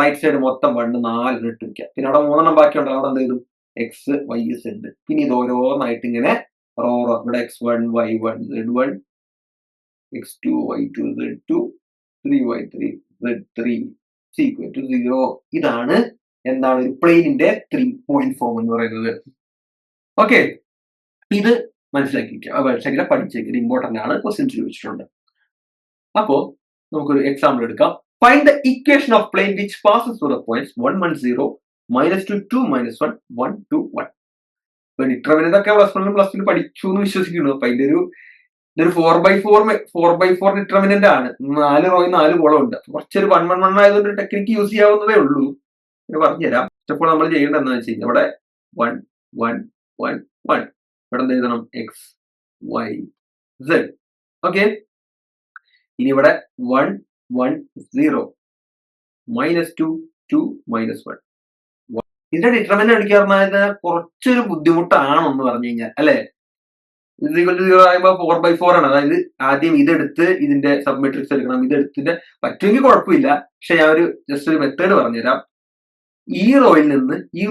റൈറ്റ് സൈഡ് മൊത്തം 1 4 ഇട്ട് വയ്ക്കുക. പിന്നെ അവിടെ 3 ബാക്കിയുണ്ടല്ലോ, അവിടെ എന്ത് ചെയ്തു? X Y z. പിന്നെ ഇത് ഓരോന്നായിട്ട് ഇങ്ങനെ റോ ഇവിടെ x1 y1 z1 x2 y2 z2 3y3 z3 equal to 0. ഇതാണ് എന്താണ് ഒരു പ്ലെയിനിന്റെ 3 പോയിന്റ് ഫോം എന്ന് പറയുന്നത്. ഓക്കെ, ഇത് മനസ്സിലാക്കിയിരിക്കുക, പഠിച്ചേക്കുക, ഇമ്പോർട്ടന്റ് ആണ്, ക്വസ്റ്റ്യൻസ് ചോദിച്ചിട്ടുണ്ട്. അപ്പോ നമുക്കൊരു എക്സാമ്പിൾ എടുക്കാം. Find the equation of plane which passes through the points 1 1 0 -2 2 -1 1 2 1. ഇപ്പൊ ഡിറ്റർമിനന്റ് ഒക്കെ +1 പഠിച്ചു എന്ന് വിശ്വസിക്കുന്നു. അപ്പൊ അതിന്റെ ഇതൊരു 4x4 ഡിറ്റർമിനന്റ് ആണ്. 4 റോയും 4 കോളം ഉണ്ട്. കുറച്ചൊരു 1 1 1 ആയതുകൊണ്ട് ടെക്നിക്ക് യൂസ് ചെയ്യാവുന്നതേ ഉള്ളൂ. പറഞ്ഞുതരാം. ഇപ്പോൾ നമ്മൾ ചെയ്യേണ്ടത് എന്താണെന്ന് വെച്ച് കഴിഞ്ഞാൽ ഇവിടെ 1 1 1 1 ഇവിടെ എന്ത് എഴുതണം? X Y Z. ഓക്കെ, ഇനി ഇവിടെ 1 1 0 -2 2 -1 ഇതിന്റെ ഡിറ്റർമിനന്റ് എടുക്കുക പറഞ്ഞാൽ കുറച്ചൊരു ബുദ്ധിമുട്ടാണെന്ന് പറഞ്ഞു കഴിഞ്ഞാൽ അല്ലെ. ഇത് ഈക്വൽ ടു 0 ആകുമ്പോൾ 4/4 ആണ്. അതായത് ആദ്യം ഇതെടുത്ത് ഇതിന്റെ സബ് മെട്രിക്സ് എടുക്കണം. ഇതെടുത്തിന്റെ പറ്റുമെങ്കിൽ കുഴപ്പമില്ല. പക്ഷെ ഞാൻ ഒരു ജസ്റ്റ് ഒരു മെത്തേഡ് പറഞ്ഞുതരാം. ഈ റോയിൽ നിന്ന് ഈ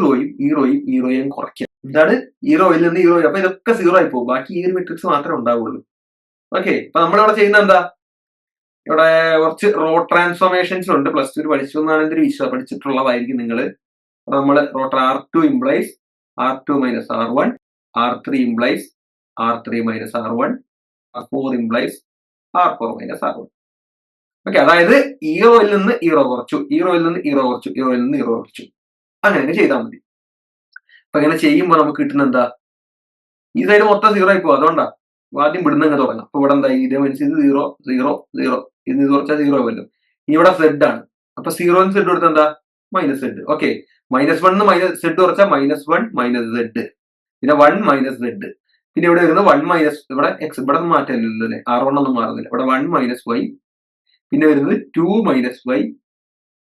റോയും കുറയ്ക്കുക. എന്താണ് ഈ റോയിൽ നിന്ന് ഈ റോയിൽ, അപ്പൊ ഇതൊക്കെ 0 ആയി പോകും. ബാക്കി ഈ ഒരു മെട്രിക്സ് മാത്രമേ ഉണ്ടാവുള്ളൂ. ഓക്കെ, അപ്പൊ നമ്മളിവിടെ ചെയ്യുന്ന എന്താ, ഇവിടെ കുറച്ച് റോ ട്രാൻസ്ഫോർമേഷൻസ് ഉണ്ട്. പ്ലസ് ടു പഠിച്ചു എന്നാണ് എന്റെ വിശ്വാസം, പഠിച്ചിട്ടുള്ളതായിരിക്കും നിങ്ങൾ. നമ്മൾ rotor R2 implies R2 minus R1, R3 implies R3 minus R1, R4 implies R4 minus R1. Okay, അതായത് ഈ റോയിൽ നിന്ന് ഈ റോ കുറച്ചു, ഈ റോയിൽ നിന്ന് ഈ റോ കുറച്ചു, ഈ റോയിൽ നിന്ന് ഈ റോ കുറച്ചു, അങ്ങനെ ചെയ്താൽ മതി. അപ്പൊ അങ്ങനെ ചെയ്യുമ്പോൾ നമുക്ക് കിട്ടുന്ന എന്താ, ഈ സൈഡ് മൊത്തം 0 ആയി പോകും. അതുകൊണ്ടാ ആദ്യം ഇവിടുന്ന് അങ്ങ് തുടങ്ങാം. അപ്പൊ ഇവിടെ എന്താ, ഇതേ മനസ്സിൽ 0 0 0, ഇത് കുറച്ചാൽ 0 ആവുമല്ലോ. ഇവിടെ Z ആണ്. അപ്പൊ 0 Z കൊടുത്ത എന്താ, -Z. ഓക്കെ, -1 -Z കുറച്ചാൽ -1 -Z, പിന്നെ 1 -Z, പിന്നെ ഇവിടെ വരുന്നത് 1 മൈനസ്, ഇവിടെ X ഇവിടെ ഒന്നും മാറ്റമില്ലല്ലോ അല്ലെ, R1 ഒന്നും മാറുന്നില്ല. ഇവിടെ 1 - Y, പിന്നെ വരുന്നത് 2 - Y,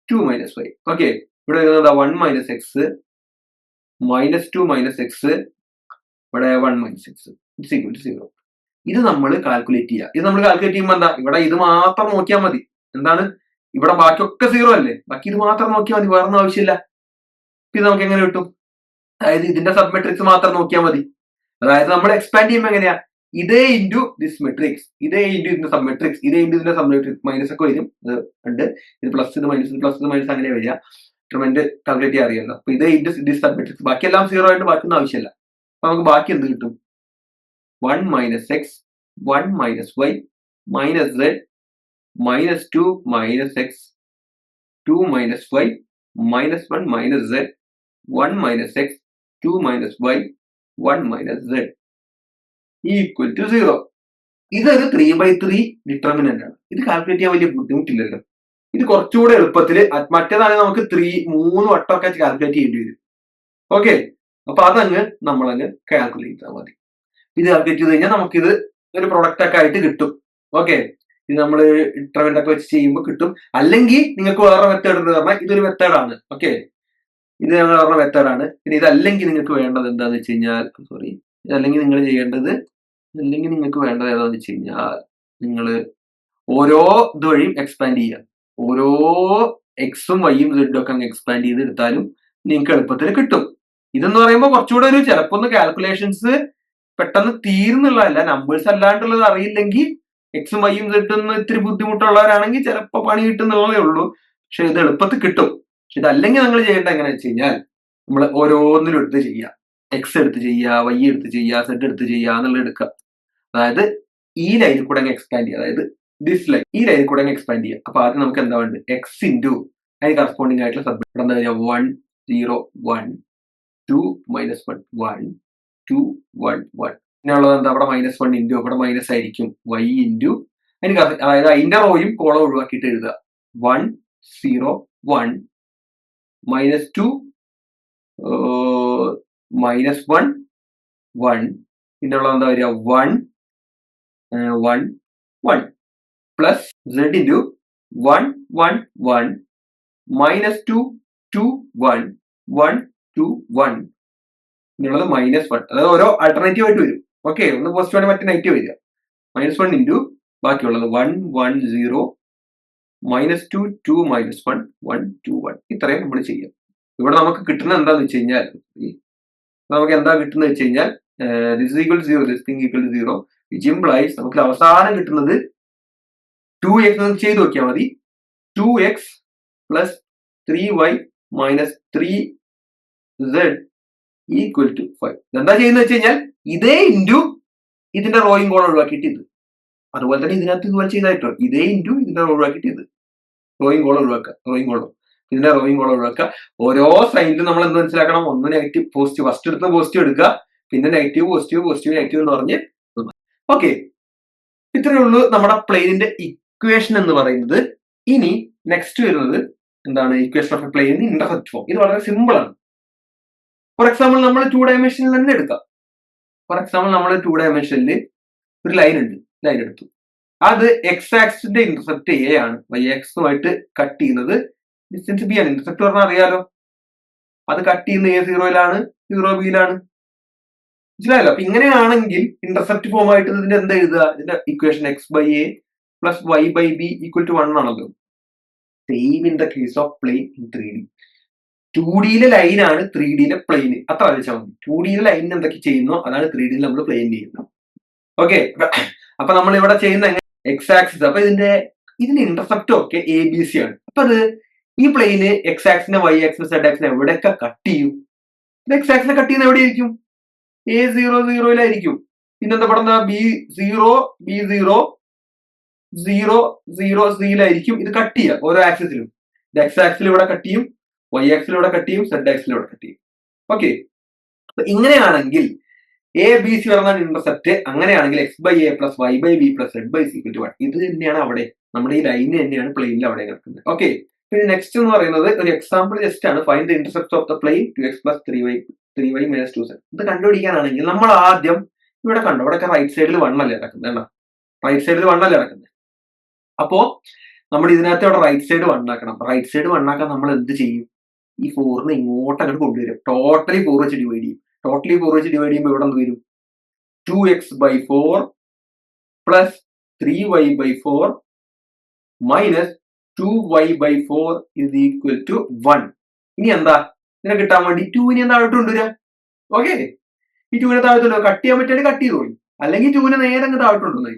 2 - Y. ഓക്കെ, ഇവിടെ വരുന്നത് 1 - X, -2 - X, ഇവിടെ 1 - X, ഇറ്റ്സ് ഈക്വൽ ടു 0. ഇത് നമ്മൾ കാൽക്കുലേറ്റ് ചെയ്യുക. ഇത് നമ്മൾ കാൽക്കുലേറ്റ് ചെയ്യുമ്പോൾ എന്താ, ഇവിടെ ഇത് മാത്രം നോക്കിയാൽ മതി. എന്താണ്, ഇവിടെ ബാക്കിയൊക്കെ 0 അല്ലേ, ബാക്കി ഇത് മാത്രം നോക്കിയാൽ മതി, വേറൊന്നും ആവശ്യമില്ല. ഇത് നമുക്ക് എങ്ങനെ കിട്ടും, അതായത് ഇതിന്റെ സബ് മെട്രിക്സ് മാത്രം നോക്കിയാൽ മതി. അതായത് നമ്മൾ എക്സ്പാൻഡ് ചെയ്യുമ്പോൾ എങ്ങനെയാ, ഇതേ ഇൻറ്റു ദിസ് മെട്രിക്സ്, ഇതേ ഇൻറ്റു ഇതിന്റെ സബ് മെട്രിക്സ്, ഇതേ ഇൻറ്റു ഇതിന്റെ സബ് മെട്രിക്സ്, മൈനസ് ഒക്കെ വരും, ഉണ്ട്, ഇത് പ്ലസ് ഇത് മൈനസ്, ഇത് പ്ലസ് ഇത് മൈനസ്, അങ്ങനെ വരിക. ഇൻസ്ട്രുമെന്റ് കാൽക്കുലേറ്റ് ചെയ്യാൻ അറിയാമല്ലോ. അപ്പൊ ഇതേ ഇൻറ്റു ദിസ് സബ് മെട്രിക്സ്, ബാക്കിയെല്ലാം 0 ആയിട്ട് ബാക്കിയൊന്നും ആവശ്യമില്ല. അപ്പൊ നമുക്ക് ബാക്കി എന്ത് കിട്ടും, 1 - X, 1 - Y, -Z, -2 - X, 2 - Y, -1 - Z, 1 - X, 2 - Y, 1 - Z equal to 0. ഇതൊരു 3/3 ഡിറ്റർമിനന്റ് ആണ്. ഇത് കാൽക്കുലേറ്റ് ചെയ്യാൻ വലിയ ബുദ്ധിമുട്ടില്ലല്ലോ. ഇത് കുറച്ചുകൂടെ എളുപ്പത്തിൽ, മറ്റേതാണ് നമുക്ക് 3 വട്ടമൊക്കെ കാൽക്കുലേറ്റ് ചെയ്യേണ്ടി വരും. ഓക്കെ, അപ്പൊ അതങ്ങ് നമ്മളങ്ങ് കാൽക്കുലേറ്റ് ചെയ്താൽ മതി. ഇത് കാൽക്കുലേറ്റ് ചെയ്ത് കഴിഞ്ഞാൽ നമുക്കിത് ഒരു പ്രൊഡക്റ്റ് ഒക്കെ ആയിട്ട് കിട്ടും. ഓക്കെ, ഇത് നമ്മൾ ഡിറ്റർമിനന്റ് ഒക്കെ വെച്ച് ചെയ്യുമ്പോൾ കിട്ടും. അല്ലെങ്കിൽ നിങ്ങൾക്ക് വേറെ മെത്തേഡ് ഉണ്ട് പറഞ്ഞാൽ ഇതൊരു മെത്തേഡാണ്. ഓക്കെ, ഇത് ഞങ്ങൾ പറഞ്ഞ മെത്തേഡാണ്. പിന്നെ ഇതല്ലെങ്കിൽ നിങ്ങൾക്ക് വേണ്ടത് എന്താന്ന് വെച്ച് കഴിഞ്ഞാൽ, സോറി, ഇതല്ലെങ്കിൽ നിങ്ങൾ ചെയ്യേണ്ടത്, അല്ലെങ്കിൽ നിങ്ങൾക്ക് വേണ്ടത് ഏതാന്ന് വെച്ച് കഴിഞ്ഞാൽ, നിങ്ങൾ ഓരോ ഇതുവഴിയും എക്സ്പാൻഡ് ചെയ്യുക. ഓരോ എക്സും വൈയും സെഡും ഒക്കെ അങ്ങ് എക്സ്പാൻഡ് ചെയ്ത് എടുത്താലും നിങ്ങൾക്ക് എളുപ്പത്തിൽ കിട്ടും. ഇതെന്ന് പറയുമ്പോൾ കുറച്ചുകൂടെ ഒരു ചിലപ്പോ ഒന്ന് കാൽക്കുലേഷൻസ് പെട്ടെന്ന് തീരുന്നുള്ളതല്ല, നമ്പേഴ്സ് അല്ലാണ്ടുള്ളത് അറിയില്ലെങ്കിൽ എക്സും വൈയും സെഡും ഇത്തിരി ബുദ്ധിമുട്ടുള്ളവരാണെങ്കിൽ ചിലപ്പോൾ പണി കിട്ടുന്നുള്ളതേ ഉള്ളൂ. പക്ഷെ ഇത് എളുപ്പത്തിൽ കിട്ടും. പക്ഷെ ഇതല്ലെങ്കിൽ നിങ്ങൾ ചെയ്യേണ്ട എങ്ങനെയാ വെച്ച് കഴിഞ്ഞാൽ, നമ്മൾ ഓരോന്നിനും എടുത്ത് ചെയ്യുക. എക്സ് എടുത്ത് ചെയ്യുക, വൈ എടുത്ത് ചെയ്യുക, സെഡ് എടുത്ത് ചെയ്യുക എന്നുള്ളത് എടുക്കുക. അതായത് ഈ ലൈനിൽ കൂടെ അങ്ങ് എക്സ്പാൻഡ് ചെയ്യുക. അതായത് ദിസ് ലൈൻ, ഈ ലൈനിൽ കൂടെ അങ്ങ് എക്സ്പാൻഡ് ചെയ്യുക. അപ്പൊ ആദ്യം നമുക്ക് എന്താ വേണ്ടത്, എക്സ് ഇൻറ്റു അതിന് കറസ്പോണ്ടിങ് ആയിട്ടുള്ള സബ് ഇവിടെ എന്താ പറയുക, 1 0 1, 2 - 1 1, 2 1 1. പിന്നെയുള്ളത് എന്താ, അവിടെ -1 ഇൻറ്റു, അവിടെ മൈനസ് ആയിരിക്കും, y ഇൻറ്റു അതിന് അതായത് അതിന്റെ റോയും കോളം ഒഴിവാക്കിയിട്ട് എഴുതുക. 1 0 1, -2 -1 1, പിന്നെ ഉള്ളത് എന്താ വരിക, 1 1 1 പ്ലസ് z ഇൻറ്റു 1 1 1 -2 2 1 1 2 1, പിന്നുള്ളത് -1. അതായത് ഓരോ ആൾട്ടർനേറ്റീവ് ആയിട്ട് വരും. ഓക്കെ, ഒന്ന് പോസിറ്റീവ് ആണ്, മറ്റേ നെഗറ്റീവ് വരിക. -1 ഇൻറ്റു ബാക്കിയുള്ളത് 1 1 0 -2 2 -1 1 2 1. ഇത്രയും നമ്മൾ ചെയ്യാം. ഇവിടെ നമുക്ക് കിട്ടുന്നത് എന്താന്ന് വെച്ച് കഴിഞ്ഞാൽ, നമുക്ക് എന്താ കിട്ടുന്നത് വെച്ച് കഴിഞ്ഞാൽ, this equal to 0, this thing equal to 0, which implies നമുക്ക് അവസാനം കിട്ടുന്നത് 2x ചെയ്ത് നോക്കിയാൽ മതി. 2x plus 3y minus 3z equal to 5. എന്താ ചെയ്യുന്നത് വെച്ച് കഴിഞ്ഞാൽ, ഇതേ ഇൻറ്റു ഇതിന്റെ റോയും കോളം ഒഴിവാക്കിയിട്ട് ഇത്, അതുപോലെ തന്നെ ഇതിനകത്ത് ഇതുപോലെ ചെയ്തായിട്ടോ, ഇതേ ഇൻറ്റു ഇതിന്റെ റോ ഒഴിവാക്കിയിട്ട് ഇത്, റോയും കോളം ഒഴിവാക്കുക, റോയും കോളം, ഇതിന്റെ റോയും കോളം ഒഴിവാക്കുക. ഓരോ സൈഡിലും നമ്മൾ എന്ത് മനസ്സിലാക്കണം, ഒന്ന് നെഗറ്റീവ് പോസിറ്റീവ്, ഫസ്റ്റ് എടുത്ത് പോസിറ്റീവ് എടുക്കുക, പിന്നെ നെഗറ്റീവ് പോസിറ്റീവ് പോസിറ്റീവ് നെഗറ്റീവ് എന്ന് പറഞ്ഞ്. ഓക്കെ, ഇത്രയേ ഉള്ളൂ നമ്മുടെ പ്ലെയിനിന്റെ ഇക്വേഷൻ എന്ന് പറയുന്നത്. ഇനി നെക്സ്റ്റ് വരുന്നത് എന്താണ്, equation of a plane in intercept form. ഇത് വളരെ സിമ്പിൾ ആണ്. ഫോർ എക്സാമ്പിൾ നമ്മൾ 2 ഡയമെൻഷനിൽ തന്നെ എടുക്കാം. ഫോർ എക്സാമ്പിൾ നമ്മൾ 2 ഡയമെൻഷനിൽ ഒരു ലൈൻ ഉണ്ട്, ലൈൻ എടുത്തു, അത് എക്സ് ആക്സിന്റെ ഇന്റർസെപ്റ്റ് എ ആണ്, വൈ ആക്സുമായിട്ട് കട്ട് ചെയ്യുന്നത് ഡിസ്റ്റൻസ് ബി ആണ്. ഇന്റർസെപ്റ്റ് പറഞ്ഞാൽ അറിയാലോ, അത് കട്ട് ചെയ്യുന്ന A0-യിലാണ്, 0B-യിലാണ്. മനസ്സിലായല്ലോ? അപ്പൊ ഇങ്ങനെയാണെങ്കിൽ ഇന്റർസെപ്റ്റ് ഫോം ആയിട്ട് ഇതിന്റെ എന്താ എഴുതുക? ഇതിന്റെ equation x/a plus y/b equal to 1 ആണല്ലോ. Same in the case of plane in 3D. 2Dയിലെ ലൈനാണ് 3Dയിലെ പ്ലെയിന്. അത്ര ആലോചിച്ചാൽ മതി. 2Dയിലെ ലൈനിന് എന്തൊക്കെ ചെയ്യുന്നോ അതാണ് 3Dയിൽ നമ്മൾ പ്ലെയിൻ ചെയ്യുന്നത്. ഓക്കെ, അപ്പൊ നമ്മൾ ഇവിടെ ചെയ്യുന്ന എക്സ് ആക്സിസ്. അപ്പൊ ഇതിന്റെ ഇന്റർസെപ്റ്റും ഒക്കെ ABC ആണ്. അപ്പൊ അത് ഈ പ്ലെയിന് എക്സ് ആക്സിനെ വൈ ആക്സിനെ സെഡ് ആക്സിനെ എവിടെയൊക്കെ കട്ട് ചെയ്യും? എക്സ് ആക്സിനെ കട്ട് ചെയ്യുന്ന എവിടെയായിരിക്കും? A0-0-യിലായിരിക്കും. പിന്നെന്താ പറയുന്ന B0 0-0-0-0-Cയിലായിരിക്കും ഇത് കട്ട് ചെയ്യുക ഓരോ ആക്സിസിലും. എക്സ് ആക്സിൽ ഇവിടെ കട്ട് ചെയ്യും, വൈ ആക്സിൽ ഇവിടെ കട്ട് ചെയ്യും, സെഡ് ആക്സിൽ ഇവിടെ കട്ട് ചെയ്യും. ഓക്കെ, ഇങ്ങനെയാണെങ്കിൽ ABC പറഞ്ഞാൽ ഇന്റർസെപ്റ്റ്. അങ്ങനെയാണെങ്കിൽ x/a plus y/b plus z/c equal to 1. ഇത് തന്നെയാണ് അവിടെ നമ്മുടെ ഈ ലൈന് തന്നെയാണ് പ്ലെയിനിൽ അവിടെ കിടക്കുന്നത്. ഓക്കെ, പിന്നെ നെക്സ്റ്റ് എന്ന് പറയുന്നത് ഒരു എക്സാമ്പിൾ ജസ്റ്റ് ആണ്. Find the intercept of the plain 2x plus 3y minus 2z. ഇത് കണ്ടുപിടിക്കാനാണെങ്കിൽ നമ്മൾ ആദ്യം ഇവിടെ കണ്ടോ, ഇവിടെയൊക്കെ റൈറ്റ് സൈഡിൽ 1 അല്ലേ കിടക്കുന്നത്? റൈറ്റ് സൈഡിൽ 1 അല്ലേ കിടക്കുന്നത്? അപ്പോ നമ്മൾ ഇതിനകത്ത് ഇവിടെ റൈറ്റ് സൈഡ് 1 ആക്കണം. റൈറ്റ് സൈഡ് 1 ആക്കാൻ നമ്മൾ എന്ത് ചെയ്യും? ഈ 4നെ ഇങ്ങോട്ട് അങ്ങോട്ട് കൊണ്ടുവരും. ടോട്ടലി 4 വെച്ച് ഡിവൈഡ് ചെയ്യും. ടോട്ടലി 4 വെച്ച് ഡിവൈഡ് ചെയ്യുമ്പോൾ ഇവിടെ എന്ത് വരും? 2x/4 plus 3y/4 minus 2y/4 is equal to 1. ഇനി എന്താ ഇതിനെ കിട്ടാൻ വേണ്ടി 2നെ താഴോട്ട് കൊണ്ടുവരാം. ഓക്കെ, ഈ 2നെ താഴോട്ട് കട്ട് ചെയ്യാൻ പറ്റുകയാണെങ്കിൽ കട്ട് ചെയ്തോളി, അല്ലെങ്കിൽ 2നെ നേരെ അങ്ങ് താഴോട്ട് കൊണ്ടുവന്നു.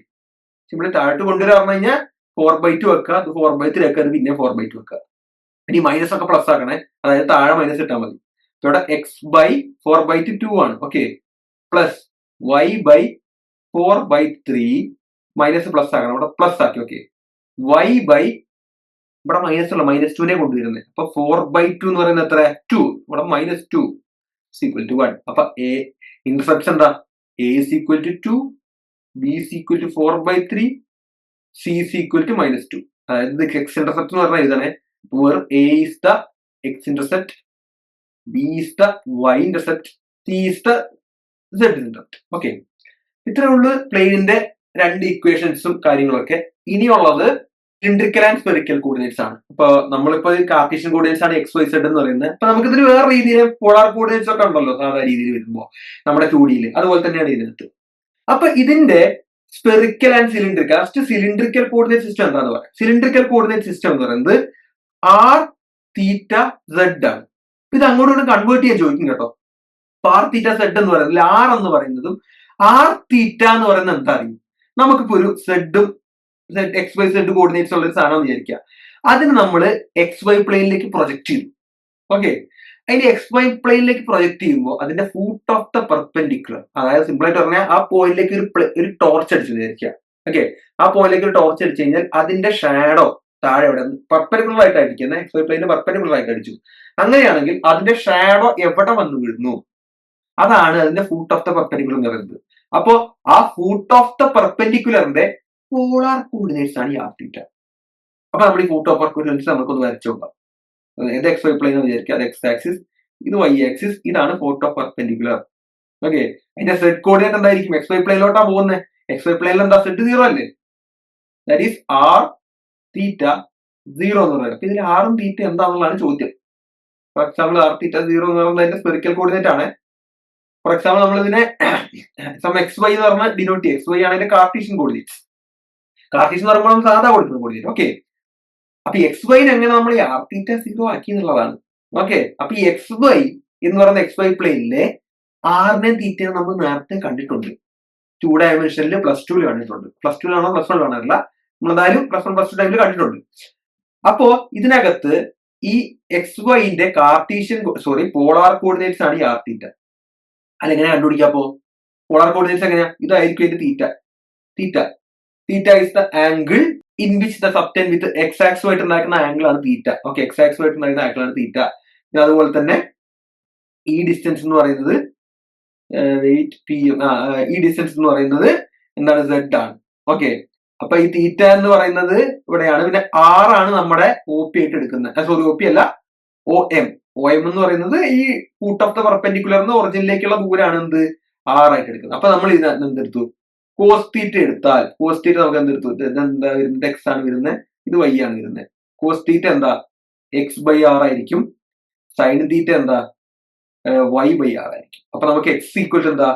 സിമ്പിളി താഴോട്ട് കൊണ്ടുവരാൻ പറഞ്ഞു കഴിഞ്ഞാൽ 4/2 വെക്കുക, അത് 4/3 വെക്കുക, അത് പിന്നെ 4/2 വെക്കുക. ഇനി മൈനസ് ഒക്കെ പ്ലസ് ആക്കണേ, അതായത് താഴെ മൈനസ് ഇട്ടാൽ മതി. ഇവിടെ x/4/2 ആണ്. Okay, plus y/4/3 minus plus ആക്കണം, ഇവിടെ പ്ലസ് ആക്കി. ഓക്കെ, ഇവിടെ മൈനസ് ഉള്ള -2നെ കൊണ്ടുവരുന്നത്. അപ്പൊ 4/2 എന്ന് പറയുന്നത് എത്ര? 2. ഇവിടെ -2 ഈക്വൽ ടു 1. അപ്പൊ ഇന്റർസെപ്റ്റ് എന്താ? A is equal to 2, B is equal to 4/3, C is equal to -2. അതായത് x ഇന്റർസെപ്റ്റ് എന്ന് പറഞ്ഞാൽ ഇതാണ്. where A is the x intercept, B is the y intercept, C is the z intercept. Okay, ഇത്രേ ഉള്ളൂ പ്ലെയിനിന്റെ രണ്ട് ഇക്വേഷൻസും കാര്യങ്ങളൊക്കെ. ഇനിയുള്ളത് cylindrical and spherical coordinates ആണ്. അപ്പൊ നമ്മളിപ്പോ കാർട്ടീഷ്യൻ കോർഡിനേറ്റ്സ് ആണ് XY Z എന്ന് പറയുന്നത്. അപ്പൊ നമുക്ക് ഇതിന് വേറെ രീതിയിൽ പോളാർ കോർഡിനേറ്റ്സ് ഒക്കെ ഉണ്ടല്ലോ സാധാരണ രീതിയിൽ വരുമ്പോ നമ്മുടെ 2Dയിൽ. അതുപോലെ തന്നെയാണ് ഇതിനകത്ത്. അപ്പൊ ഇതിന്റെ spherical and cylindrical, first cylindrical coordinate system എന്താന്ന് പറയാം. സിലിണ്ടറിക്കൽ കോർഡിനേറ്റ് സിസ്റ്റം എന്ന് പറയുന്നത് R, θ, Z ആണ്. ഇത് അങ്ങോട്ട് കൺവേർട്ട് ചെയ്യാൻ ചോദിക്കും കേട്ടോ. R, θ, Z എന്ന് പറയുന്നത് R എന്ന് പറയുന്നതും R, θ എന്ന് പറയുന്നത് എന്താ അറിയും? നമുക്കിപ്പോ ഒരു സെഡും XY Z കോർഡിനേറ്റ്സ് ഉള്ള ഒരു സാധനം വിചാരിക്കുക. അതിന് നമ്മൾ XY പ്ലെയിനിലേക്ക് പ്രൊജക്ട് ചെയ്തു. ഓക്കെ, അതിന്റെ XY പ്ലെയിനിലേക്ക് പ്രൊജക്ട് ചെയ്യുമ്പോൾ അതിന്റെ ഫൂട്ട് ഓഫ് ദ പെർപെൻഡിക്കുലർ, അതായത് സിമ്പിൾ ആയിട്ട് പറഞ്ഞാൽ ആ പോയിന്റിലേക്ക് ഒരു ടോർച്ച് അടിച്ചു വിചാരിക്കുക. ഓക്കെ, ആ പോയിന്റിലേക്ക് ഒരു ടോർച്ച് അടിച്ചു കഴിഞ്ഞാൽ അതിന്റെ ഷാഡോ താഴെ എവിടെ പെർപെൻഡിക്കുലർ ആയിട്ട് അടിക്കുന്നത്, XY പ്ലെയിന് പെർപെൻഡിക്കുലർ ആയിട്ട് അടിച്ചു. അങ്ങനെയാണെങ്കിൽ അതിന്റെ ഷാഡോ എവിടെ വന്ന് വീഴുന്നു, അതാണ് അതിന്റെ ഫൂട്ട് ഓഫ് ദ പെർപെൻഡിക്കുലർ എന്ന് പറയുന്നത്. അപ്പോ ആ ഫൂട്ട് ഓഫ് ദ പെർപെൻഡിക്കുലറിന്റെ പോളാർ കോർഡിനേറ്റ്സ് ആണ് ഈ R, θ. അപ്പൊ നമ്മൾ ഈ ഫൂട്ട് ഓഫ് കോർഡിനേറ്റ്സ് നമുക്കൊന്ന് വരച്ചു നോക്കാം. ഇത് XY പ്ലെയിൻ എന്ന് വിചാരിക്കുക, അത് X ആക്സിസ്, ഇത് Y ആക്സിസ്, ഇതാണ് ഫൂട്ട് ഓഫ് പെർപെൻഡിക്കുലർ. ഓക്കെ, അതിന്റെ Z കോർഡിനേറ്റ് എന്തായിരിക്കും? XY പ്ലെയിനിലോട്ടാ പോകുന്നത്. XY പ്ലെയിനിൽ എന്താ? Z 0 അല്ലേ? ദാറ്റ് ഈസ് R, θ 0 എന്ന് പറയുന്നത്. അപ്പൊ ഇതിൽ R ഉം θ എന്താണെന്നുള്ളതാണ് ചോദ്യം. ഫോർ എക്സാമ്പിൾ R, θ 0 എന്ന് പറയുന്നത് അതിന്റെ സ്പെറിക്കൽ കോർഡിനേറ്റ് ആണ്. ഫോർ എക്സാമ്പിൾ നമ്മൾ ഇതിനെ XY എന്ന് പറഞ്ഞാൽ ഡിനോട്ട് ചെയ്യും. XY ആണ് അതിന്റെ കാർട്ടീഷ്യൻ കോർഡിനേറ്റ്സ്. കാർട്ടീഷ്യൻ എന്ന് പറയുമ്പോൾ നമ്മൾ സാധാ കൊടുക്കുന്ന കോർഡിനേറ്റ്. ഓക്കെ, അപ്പൊ XY എങ്ങനെ നമ്മൾ ഈ R, θ 0 ആക്കി എന്നുള്ളതാണ്. ഓക്കെ, അപ്പൊ ഈ XY എന്ന് പറയുന്ന XY പ്ലെയിനിലെ ആറിനെയും തീറ്റയും നമ്മൾ നേരത്തെ കണ്ടിട്ടുണ്ട്. 2 ഡയമെൻഷനിൽ +2 കണ്ടിട്ടുണ്ട്. +2 +1 കാണാറില്ല, നമ്മളെന്തായാലും +1 +2 ടൈമിൽ കണ്ടിട്ടുണ്ട്. അപ്പോ ഇതിനകത്ത് ഈ XYന്റെ പോളാർ കോർഡിനേറ്റ്സ് ആണ് ഈ R, θ. അല്ല, എങ്ങനെ കണ്ടുപിടിക്കാം? അപ്പോ പോളാർ കോർഡിനേറ്റ്സ് എങ്ങനെയാ? ഇതായിരിക്കും അതിന്റെ θ. θ is the angle in which the subtend with X axis ആയിട്ട് ഉണ്ടാക്കുന്ന ആംഗിൾ ആണ് θ. ഓക്കെ, X axis ആയിട്ട് ഉണ്ടാക്കുന്ന ആംഗിൾ ആണ് θ. അതുപോലെ തന്നെ ഈ ഡിസ്റ്റൻസ് എന്ന് പറയുന്നത് ഈ ഡിസ്റ്റൻസ് എന്ന് പറയുന്നത് എന്താണ്? Z ആണ്. ഓക്കെ, അപ്പൊ ഈ θ എന്ന് പറയുന്നത് ഇവിടെയാണ്. പിന്നെ R ആണ് നമ്മുടെ OP ആയിട്ട് എടുക്കുന്നത്. OP അല്ല, OM എന്ന് പറയുന്നത് ഈ ഫൂട്ട് ഓഫ് ദ പെർപെൻഡിക്കുലർ ഒറിജിനിലേക്കുള്ള ദൂരാണ് എന്ത്? R ആയിട്ട് എടുക്കുന്നത്. അപ്പൊ നമ്മൾ ഇതിനകത്ത് എന്തെടുത്തു? cos θ എടുത്താൽ cos θ നമുക്ക് എന്തെടുത്തു? ഇതെന്താ വരുന്നത്? X ആണ് വരുന്നത്, ഇത് Y ആണ് വരുന്നത്. cos θ എന്താ? X/R ആയിരിക്കും. sin θ എന്താ? വൈ ബൈ ആർ ആയിരിക്കും. അപ്പൊ നമുക്ക് എക്സ് ഈക്വൽ ടു എന്താ,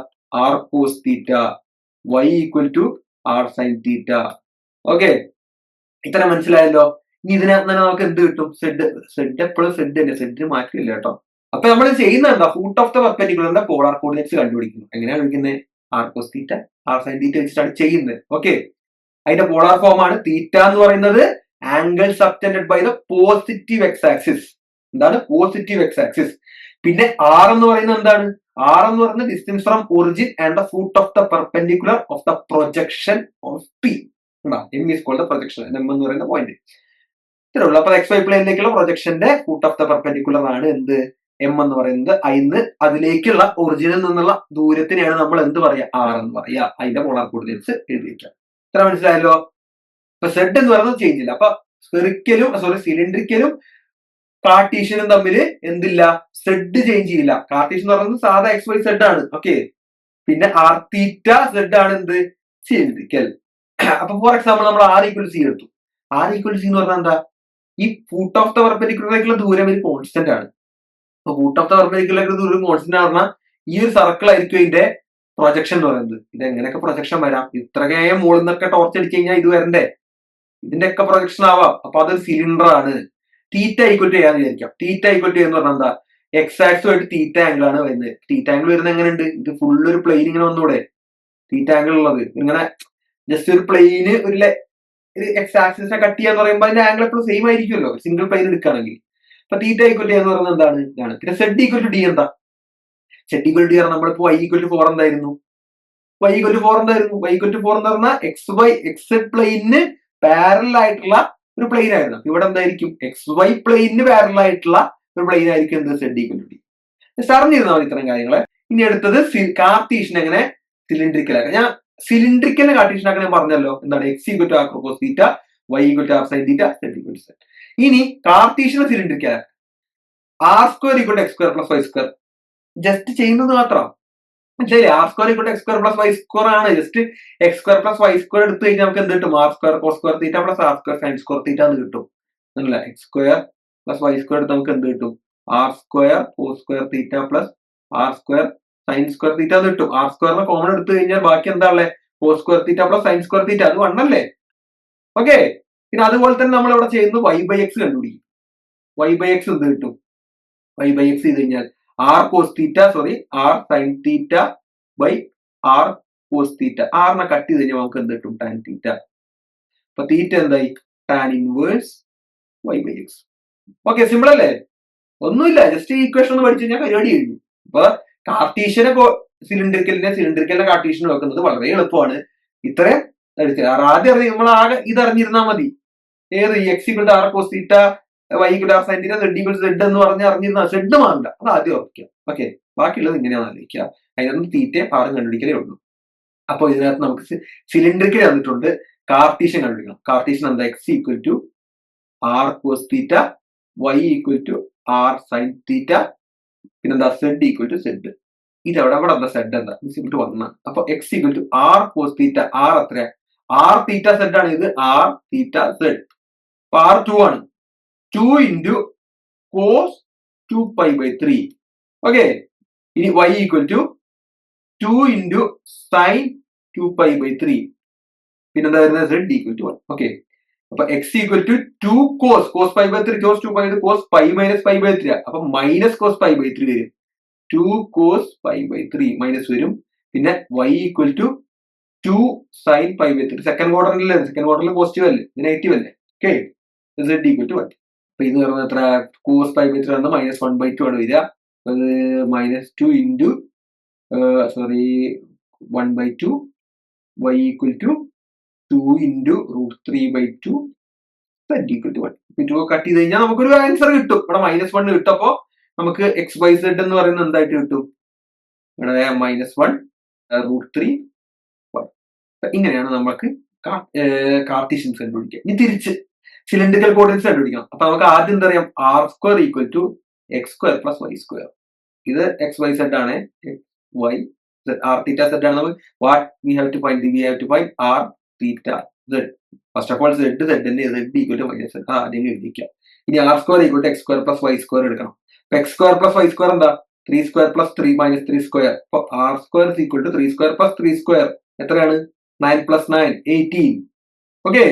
r cos theta, y equal to r sine theta. Okay, ഇത്ര മനസ്സിലായല്ലോ. ഇനി ഇതിനകത്ത് തന്നെ നമുക്ക് എന്ത് കിട്ടും, സെഡ് എപ്പോഴും സെഡ് തന്നെ, സെഡിന് മാറ്റില്ല കേട്ടോ. അപ്പൊ നമ്മൾ ചെയ്യുന്നത് എന്താ, ഫൂട്ട് ഓഫ് ദ പെർപെൻഡിക്കുലറിന്റെ പോളാർ കോർഡിനേറ്റ്സ് കണ്ടുപിടിക്കുന്നു. എങ്ങനെയാണ് വിളിക്കുന്നത്, r cos theta r sine theta വെച്ചിട്ടാണ് ചെയ്യുന്നത്. ഓക്കെ, അതിന്റെ പോളാർ ഫോം ആണ് തീറ്റ എന്ന് പറയുന്നത് angle subtended by the positive x axis. എന്താണ് പോസിറ്റീവ് എക്സ് ആക്സിസ്. പിന്നെ ആർ എന്ന് പറയുന്നത് എന്താണ്, ആർ എന്ന് പറയുന്നത് distance from origin and the foot of the perpendicular of the projection of p. M is called the projection, m എന്ന് പറയുന്ന point. ഇത്രേ ഉള്ളൂ. അപ്പൊ എക്സ് വൈ പ്ലെയിനിലേക്കുള്ള പ്രൊജക്ഷന്റെ ഫൂട്ട് ഓഫ് ദ പെർപെൻഡിക്കുലർ ആണ് എന്ത്, എം എന്ന് പറയുന്നത്. അതിന് അതിലേക്കുള്ള ഒറിജിനിൽ നിന്നുള്ള ദൂരത്തിനെയാണ് നമ്മൾ എന്ത് പറയാ, ആർ എന്ന് പറയാ. അതിന്റെ പോളാർ കോർഡിനേറ്റ്സ് എഴുതി വെക്കാം. ഇത്ര മനസ്സിലായല്ലോ. ഇപ്പൊ സെഡ് എന്ന് പറയുന്നത് ചേഞ്ച് ഇല്ല. അപ്പൊ സിലിണ്ടറിക്കലും കാർട്ടീഷ്യനും തമ്മിൽ എന്തില്ല, സെഡ് ചേഞ്ച് ചെയ്യില്ല. കാർട്ടീഷ്യൻ എന്ന് പറയുന്നത് സാധാ എക്സ് വൈ സെഡ് ആണ്. ഓക്കെ, പിന്നെ ആർ തീറ്റ സെഡ് ആണ് എന്ത്, സിലിണ്ടറിക്കൽ. അപ്പൊ ഫോർ എക്സാമ്പിൾ നമ്മൾ ആർ ഈക്വൽ സി എടുത്തു. ആർ ഈക്വൽ സി എന്ന് പറഞ്ഞാൽ എന്താ, ഈ ഫൂട്ട് ഓഫ് ദ പെർപെൻഡിക്കുലറിലേക്കുള്ള ദൂരം ഒരു കോൺസ്റ്റന്റ് ആണ്. അപ്പൊ ഫൂട്ട് ഓഫ് ദ പെർപെൻഡിക്കുലറിലേക്കുള്ള ദൂരം കോൺസ്റ്റന്റ് പറഞ്ഞാൽ ഈ ഒരു സർക്കിൾ ആയിരിക്കും ഇതിന്റെ പ്രൊജക്ഷൻ എന്ന് പറയുന്നത്. ഇത് എങ്ങനെയൊക്കെ പ്രൊജക്ഷൻ വരാം, ഇത്രയും മുകളിൽ നിന്നൊക്കെ ടോർച്ച് അടിച്ചു കഴിഞ്ഞാൽ ഇത് വരണ്ടേ, ഇതിന്റെ ഒക്കെ പ്രൊജക്ഷൻ ആവാം. അപ്പൊ അതൊരു സിലിണ്ടർ ആണ്. തീറ്റ ഈക്വൽ ടു ചെയ്യാന്ന് വിചാരിക്കാം. തീറ്റ ഈക്വൽ ടു എന്ന് പറഞ്ഞാൽ എന്താ, എക്സ് ആക്സുമായിട്ട് തീറ്റ ആംഗിൾ ആണ് വരുന്നത്. തീറ്റ ആംഗിൾ വരുന്നത് എങ്ങനെയുണ്ട്, ഇത് ഫുൾ ഒരു പ്ലെയിൻ ഇങ്ങനെ വന്നൂടെ, തീറ്റ ആംഗിൾ ഉള്ളത് ഇങ്ങനെ ജസ്റ്റ് ഒരു പ്ലെയിന് ഒരു എക്സ് ആക്സിനെ കട്ട് ചെയ്യാന്ന് പറയുമ്പോൾ അതിന്റെ ആംഗിൾ എപ്പോഴും സെയിം ആയിരിക്കുമല്ലോ, സിംഗിൾ പ്ലെയിൻ എടുക്കുകയാണെങ്കിൽ. അപ്പൊ തീറ്റ ഈക്വൽ ടു എന്ന് പറയുന്നത് എന്താണ്, ഇതാണ്. പിന്നെ സെഡ് ഈക്വൽ ടു ഡി എന്താ, സെഡ് ഈക്വൽ ടു പറഞ്ഞാൽ നമ്മളിപ്പോ വൈ ഈക്വൽ ടു 4 എന്തായിരുന്നു, വൈ ഈക്വൽ ടു 4 എന്തായിരുന്നു, വൈ ഈക്വൽ ടു 4 എന്ന് പറഞ്ഞാൽ എക്സ് വൈ എക്സ് പ്ലെയിനിന് പാരലൽ ആയിട്ടുള്ള ഒരു പ്ലെയിൻ ആയിരുന്നു. ഇവിടെ എന്തായിരിക്കും, എക്സ് വൈ പ്ലെയിനിന് പാരലൽ ആയിട്ടുള്ള ഒരു പ്ലെയിൻ ആയിരിക്കും എന്ത്, സെഡ് ഈക്വൽ ടു ഡി. അറിഞ്ഞിരുന്നാൽ മതി ഇത്തരം കാര്യങ്ങള്. ഇനി അടുത്തത് കാർട്ടീഷ്യൻ എങ്ങനെ സിലിണ്ടറിക്കൽ ആക്കാം. ഞാൻ സിലിണ്ടറിക്കലിനെ കാർട്ടീഷ്യൻ ആക്കാൻ ഞാൻ പറഞ്ഞല്ലോ, എന്താണ്, x equal to r cos theta, y equal to r sine theta, z equal to z. ഇനി കാർട്ടീഷ്യനെ സിലിണ്ടറിക്കൽ ആക്കാം. R square equal to x square plus y square just ചെയ്യുന്നത് മാത്രം മനസ്സിലായില്ലേ. R square equal to x square plus y square ആണ്. Just x square plus y square എടുത്തു കഴിഞ്ഞാൽ നമുക്ക് എന്ത് കിട്ടും, r square cos square theta plus r square sine square theta എന്ന് കിട്ടും. അല്ല, x square plus y square എടുത്ത് നമുക്ക് എന്ത് കിട്ടും, r square cos square theta plus r square sine square theta എന്ന് കിട്ടും. ആർ സ്ക്വയറിനെ കോമൺ എടുത്തു കഴിഞ്ഞാൽ ബാക്കി എന്താ ഉള്ളത്, cos square theta plus sine square theta, അത് 1 അല്ലേ. ഓക്കെ, പിന്നെ അതുപോലെ തന്നെ നമ്മൾ ഇവിടെ ചെയ്യുന്നത് വൈ ബൈ എക്സ് കണ്ടുപിടിക്കും. വൈ ബൈ എക്സ് എന്ത് കിട്ടും, വൈ ബൈ എക്സ് ചെയ്ത് കഴിഞ്ഞാൽ r cos theta r sine theta by r cos theta. ആറിനെ കട്ട് ചെയ്ത് കഴിഞ്ഞാൽ നമുക്ക് എന്ത് കിട്ടും, ടാൻ തീറ്റ. അപ്പൊ തീറ്റ എന്തായി, tan inverse y by x. Okay, simple അല്ലേ, ഒന്നുമില്ല, ജസ്റ്റ് ഈ ഇക്വേഷൻ ഒന്ന് പഠിച്ചു കഴിഞ്ഞാൽ പരിപാടി കഴിഞ്ഞു. അപ്പൊ കാർട്ടീഷ്യനെ സിലിണ്ടറിക്കലിനെ കാർട്ടീഷ്യനെ വെക്കുന്നത് വളരെ എളുപ്പമാണ്. ഇത്രയും ആദ്യം നമ്മൾ ആകെ ഇതറിഞ്ഞിരുന്നാൽ മതി. ഏത്, x equal to r cos theta, y equal to r sine theta, z equal to z എന്ന് പറഞ്ഞ് അറിഞ്ഞിരുന്നാൽ സെഡ് മാറില്ല, അത് ആദ്യം ഓർക്കുക. ഓക്കെ, ബാക്കിയുള്ളത് ഇങ്ങനെയാണ് ആലോചിക്കുക. അതിനകത്ത് തീറ്റയും ആറും കണ്ടുപിടിക്കലേ ഉള്ളൂ. അപ്പൊ ഇതിനകത്ത് നമുക്ക് സിലിണ്ടറിക്കൽ തന്നിട്ടുണ്ട്, കാർട്ടീഷ്യൻ കണ്ടുപിടിക്കണം. കാർട്ടീഷ്യൻ എന്താ, x equal to r cos theta, y equal to r sine theta, പിന്നെന്താ സെഡ് ഈക്വൽ ടു സെഡ്. ഇതെവിടെ എന്താ സെഡ് എന്താ, ഈക്വൽ ടു 1 ആണ്. അപ്പൊ x equal to r cos theta, r എത്രയാ, ആർ തീറ്റ സെഡ് ആണ് ഇത്, ആർ തീറ്റ സെഡ്. അപ്പൊ ആർ 2 ആണ്, 2 ഇൻറ്റു കോസ് 2π/3. ഓക്കെ, ഇനി y equal to 2 into sine 2π/3. പിന്നെന്താ വരുന്നത്, സെഡ് ഈക്വൽ ടു 1. ഓക്കെ, അപ്പൊ x equal to 2 cos π/3, cos 2π cos pi minus π/3. അപ്പൊ മൈനസ് കോസ് π/3 വരും, 2 കോസ് π/3 മൈനസ് വരും. പിന്നെ y equal to 2 sine π/3. Second ക്വാർട്ടറിൽ പോസിറ്റീവ് അല്ലേ, നെഗറ്റീവ് അല്ലേ. Okay, z equal to 1. അപ്പൊ ഇത് പറഞ്ഞ എത്ര, കോസ് π/3 വന്ന മൈനസ് 1/2 ആണ് വരിക. -2 into 1/2 y equal to 2 into √3/2 z equal to 1. 2 cut ചെയ്ത് കഴിഞ്ഞാൽ നമുക്കൊരു ആൻസർ കിട്ടും. ഇവിടെ -1 കിട്ടപ്പോ നമുക്ക് എക്സ് വൈ സെഡ് എന്ന് പറയുന്നത് എന്തായിട്ട് കിട്ടും, ഇവിടെ -1 √3 1. ഇങ്ങനെയാണ് നമുക്ക് കാർട്ടീഷ്യൻസ് കണ്ടുപിടിക്കുക. ഇനി തിരിച്ച് സിലിണ്ടറിക്കൽ കോർഡിനേറ്റ്സ് കണ്ടുപിടിക്കണം. അപ്പൊ നമുക്ക് ആദ്യം എന്താ പറയാം, r square equal to x square plus y square. ഇത് എക്സ് വൈ സെഡ് ആണ്, വൈ ആർ തീറ്റ സെഡ് ആണ്. നമുക്ക് what we have to find r theta z. First of all z തന്നെ, z equal to minus z ആദ്യം എഴുതിക്കാം. ഇനി r square equal to x square plus y square എടുക്കണം. അപ്പൊ x square plus y square എന്താ, 3 square plus 3 minus 3 square. അപ്പൊ R square is equal to 3 square plus 3 square എത്രയാണ്? 9 plus 9 18. Okay,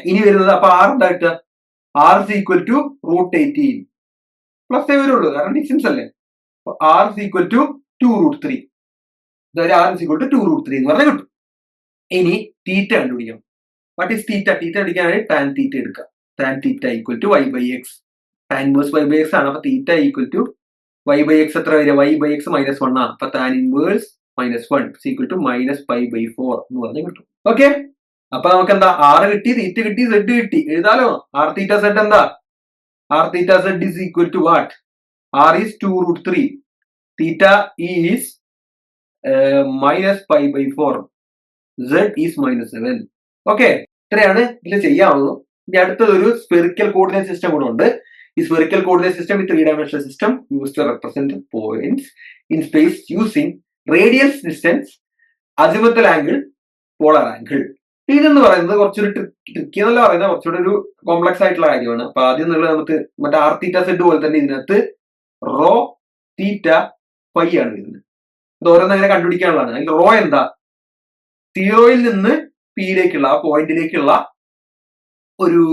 ഇനി വരുന്നത് അപ്പൊ ആർ എന്താ കിട്ടുക? R is equal to root 18 plus വരുള്ളൂ, കാരണം ഡിസ്റ്റൻസ് അല്ലേ. R is equal to 2√3. അതായത് ആർ ഇസ് ഈക്വൽ ടു 2√3 എന്ന് പറഞ്ഞാൽ കിട്ടും. ഇനി തീറ്റ കണ്ടുപിടിക്കണം. What is theta? തീറ്റ കണ്ടുപിടിക്കാനായി ടാൻ തീറ്റ എടുക്കുക. Tan theta equal to y by x. Tan inverse y by x ആണ്. അപ്പൊ theta equal to y by x എത്ര വരിക? വൈ ബൈ എക്സ് -1 ആണ്. അപ്പൊ ടാൻ ഇൻവേഴ്സ് -1 ഈക്വൽ ടു -π/4 എന്ന് പറഞ്ഞാൽ കിട്ടും. ഓക്കെ, അപ്പൊ നമുക്ക് എന്താ? ആറ് കിട്ടി, തീറ്റ കിട്ടി, സെഡ് കിട്ടി. എഴുതാലോ? ആർ തീറ്റ സെഡ് എന്താ? R theta z is equal to what? R is 2√3, theta is -π/4, z is -7. Okay, ഇത്രയാണ് ഇതിൽ ചെയ്യാവുള്ളൂ. ഇനി അടുത്തതൊരു സ്പെറിക്കൽ കോർഡിനേറ്റ് സിസ്റ്റം കൂടെ ഉണ്ട്. ഈ സ്പെറിക്കൽ കോർഡിനേറ്റ് സിസ്റ്റം ഈ 3-dimensional system use to represent points in space using radial distance, azimuthal angle, polar angle. ഇതെന്ന് പറയുന്നത് കുറച്ചൊരു ട്രിക്കി എന്നല്ല പറയുന്നത്, കുറച്ചുകൂടെ ഒരു കോംപ്ലക്സ് ആയിട്ടുള്ള കാര്യമാണ്. അപ്പൊ ആദ്യം എന്നുള്ളത് നമുക്ക് മറ്റേ ആർ തീറ്റ സെഡ് പോലെ തന്നെ ഇതിനകത്ത് റോ തീറ്റ പൈ ആണ് വരുന്നത്. ഇത് ഓരോന്ന് അങ്ങനെ കണ്ടുപിടിക്കാനുള്ളതാണ്. അതിൽ റോ എന്താ? സീറോയിൽ നിന്ന് പിയിലേക്കുള്ള ആ പോയിന്റിലേക്കുള്ള ഒരു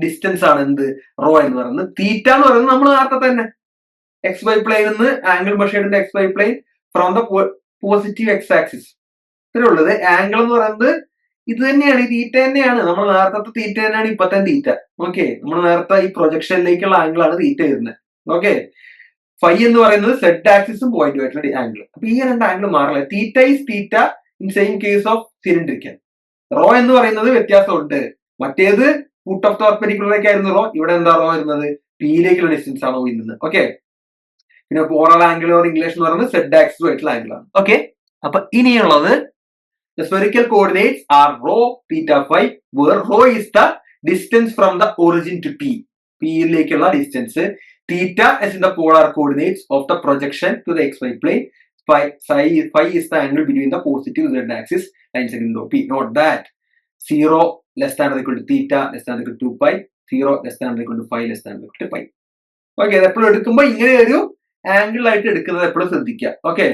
ഡിസ്റ്റൻസ് ആണ് എന്ത്? റോ എന്ന് പറയുന്നത്. തീറ്റ എന്ന് പറയുന്നത് നമ്മൾ നേരത്തെ തന്നെ എക്സ് വൈ പ്ലെയിനിൽ നിന്ന് ആംഗിൾ മെഷേർഡിന്റെ x y plane from the positive x axis ഇത്രയുള്ളത്. ആംഗിൾ എന്ന് പറയുന്നത് ഇത് തന്നെയാണ്, ഈ തീറ്റ തന്നെയാണ്. നമ്മൾ നേരത്തെ തീറ്റ തന്നെയാണ് ഇപ്പത്തെ തീറ്റ. ഓക്കെ, നമ്മൾ നേരത്തെ ഈ പ്രൊജക്ഷനിലേക്കുള്ള ആംഗിൾ ആണ് തീറ്റ വരുന്നത്. ഓക്കെ, ഫൈ എന്ന് പറയുന്നത് സെഡ് ആക്സിസും പോയിന്റും ആയിട്ടുള്ള ആംഗിൾ. അപ്പൊ ഈ രണ്ട് ആംഗിൾ മാറില്ല. Theta is theta in same case of cylindrical. Rho എന്ന് പറയുന്നത് വ്യത്യാസമുണ്ട്. മറ്റേത് ഫുട്ട് ഓഫ് ദ പെർപെൻഡിക്കുലറിലേക്ക് ആയിരുന്നു റോ. ഇവിടെ എന്താ റോ വരുന്നത്? പിയിലേക്കുള്ള ഡിസ്റ്റൻസ് ആണ് വരുന്നത്. ഓക്കെ, പിന്നെ പോളാർ ആംഗിൾ ഓർ ഇംഗ്ലീഷ് എന്ന് പറയുന്നത് സെഡ് ആക്സിസും ആയിട്ടുള്ള ആംഗിൾ ആണ്. ഓക്കെ, അപ്പൊ ഇനിയുള്ളത് the spherical coordinates are rho theta phi, where rho is the distance from the origin to p. p യിലേക്കുള്ള distance. theta is in the polar coordinates of the projection to the xy plane. Phi is the angle between the positive z axis and second p. Note that 0 less than or equal to theta less than or equal to 2pi, 0 less than or equal to phi less than or equal to pi. Okay, എപ്പോഴും എടുക്കുമ്പോൾ ഇങ്ങനെ ഒരു angle ആയിട്ട് എടുക്കുന്നത് എപ്പോഴും ശ്രദ്ധിക്കുക. Okay,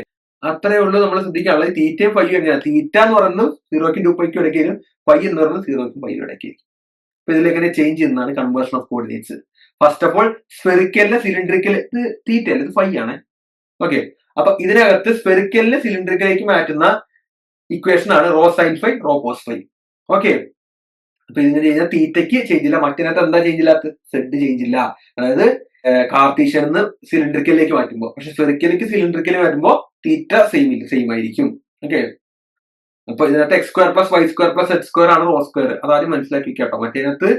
അത്രേ ഉള്ളൂ നമ്മൾ ശ്രദ്ധിക്കാനുള്ളത്. തീറ്റയും ഫൈയും എങ്ങനെയാണ്? തീറ്റ എന്ന് പറയുന്നത് 0-ക്കും 2π-ക്കും ഇടയ്ക്കും, ഫൈ എന്ന് പറയുന്നത് 0-ക്കും പൈയും ഇടയ്ക്കും. അപ്പൊ ഇതിലെങ്ങനെ ചേഞ്ച് ചെയ്യുന്നതാണ് conversion of coordinates. First of all സ്പെറിക്കലിന് സിലിണ്ടറിക്കൽ ഇത് തീറ്റ അല്ല, ഇത് ഫൈ ആണ്. ഓക്കെ, അപ്പൊ ഇതിനകത്ത് സ്പെറിക്കലിന് സിലിണ്ടറിക്കലേക്ക് മാറ്റുന്ന ഇക്വേഷൻ ആണ് rho sine phi, rho cos phi. Okay, അപ്പൊ ഇതിങ്ങനെ കഴിഞ്ഞാൽ തീറ്റയ്ക്ക് ചേഞ്ച് ഇല്ല. മറ്റിനകത്ത് എന്താ ചേഞ്ച് ഇല്ലാത്ത? സെഡ് ചേഞ്ച് ഇല്ല. അതായത് കാർട്ടീഷ്യൻ സിലിണ്ടറിക്കലിലേക്ക് മാറ്റുമ്പോൾ. പക്ഷെ സ്പെറിക്കലിലേക്ക് സിലിണ്ടറിക്കൽ വരുമ്പോൾ തീറ്റ സെയിം ആയിരിക്കും. ഓക്കെ, അപ്പൊ ഇതിനകത്ത് x square plus y square plus h square ആണ് റോ സ്ക്വയർ. അതാദ്യം മനസ്സിലാക്കി കേട്ടോ. മറ്റേതിനകത്ത്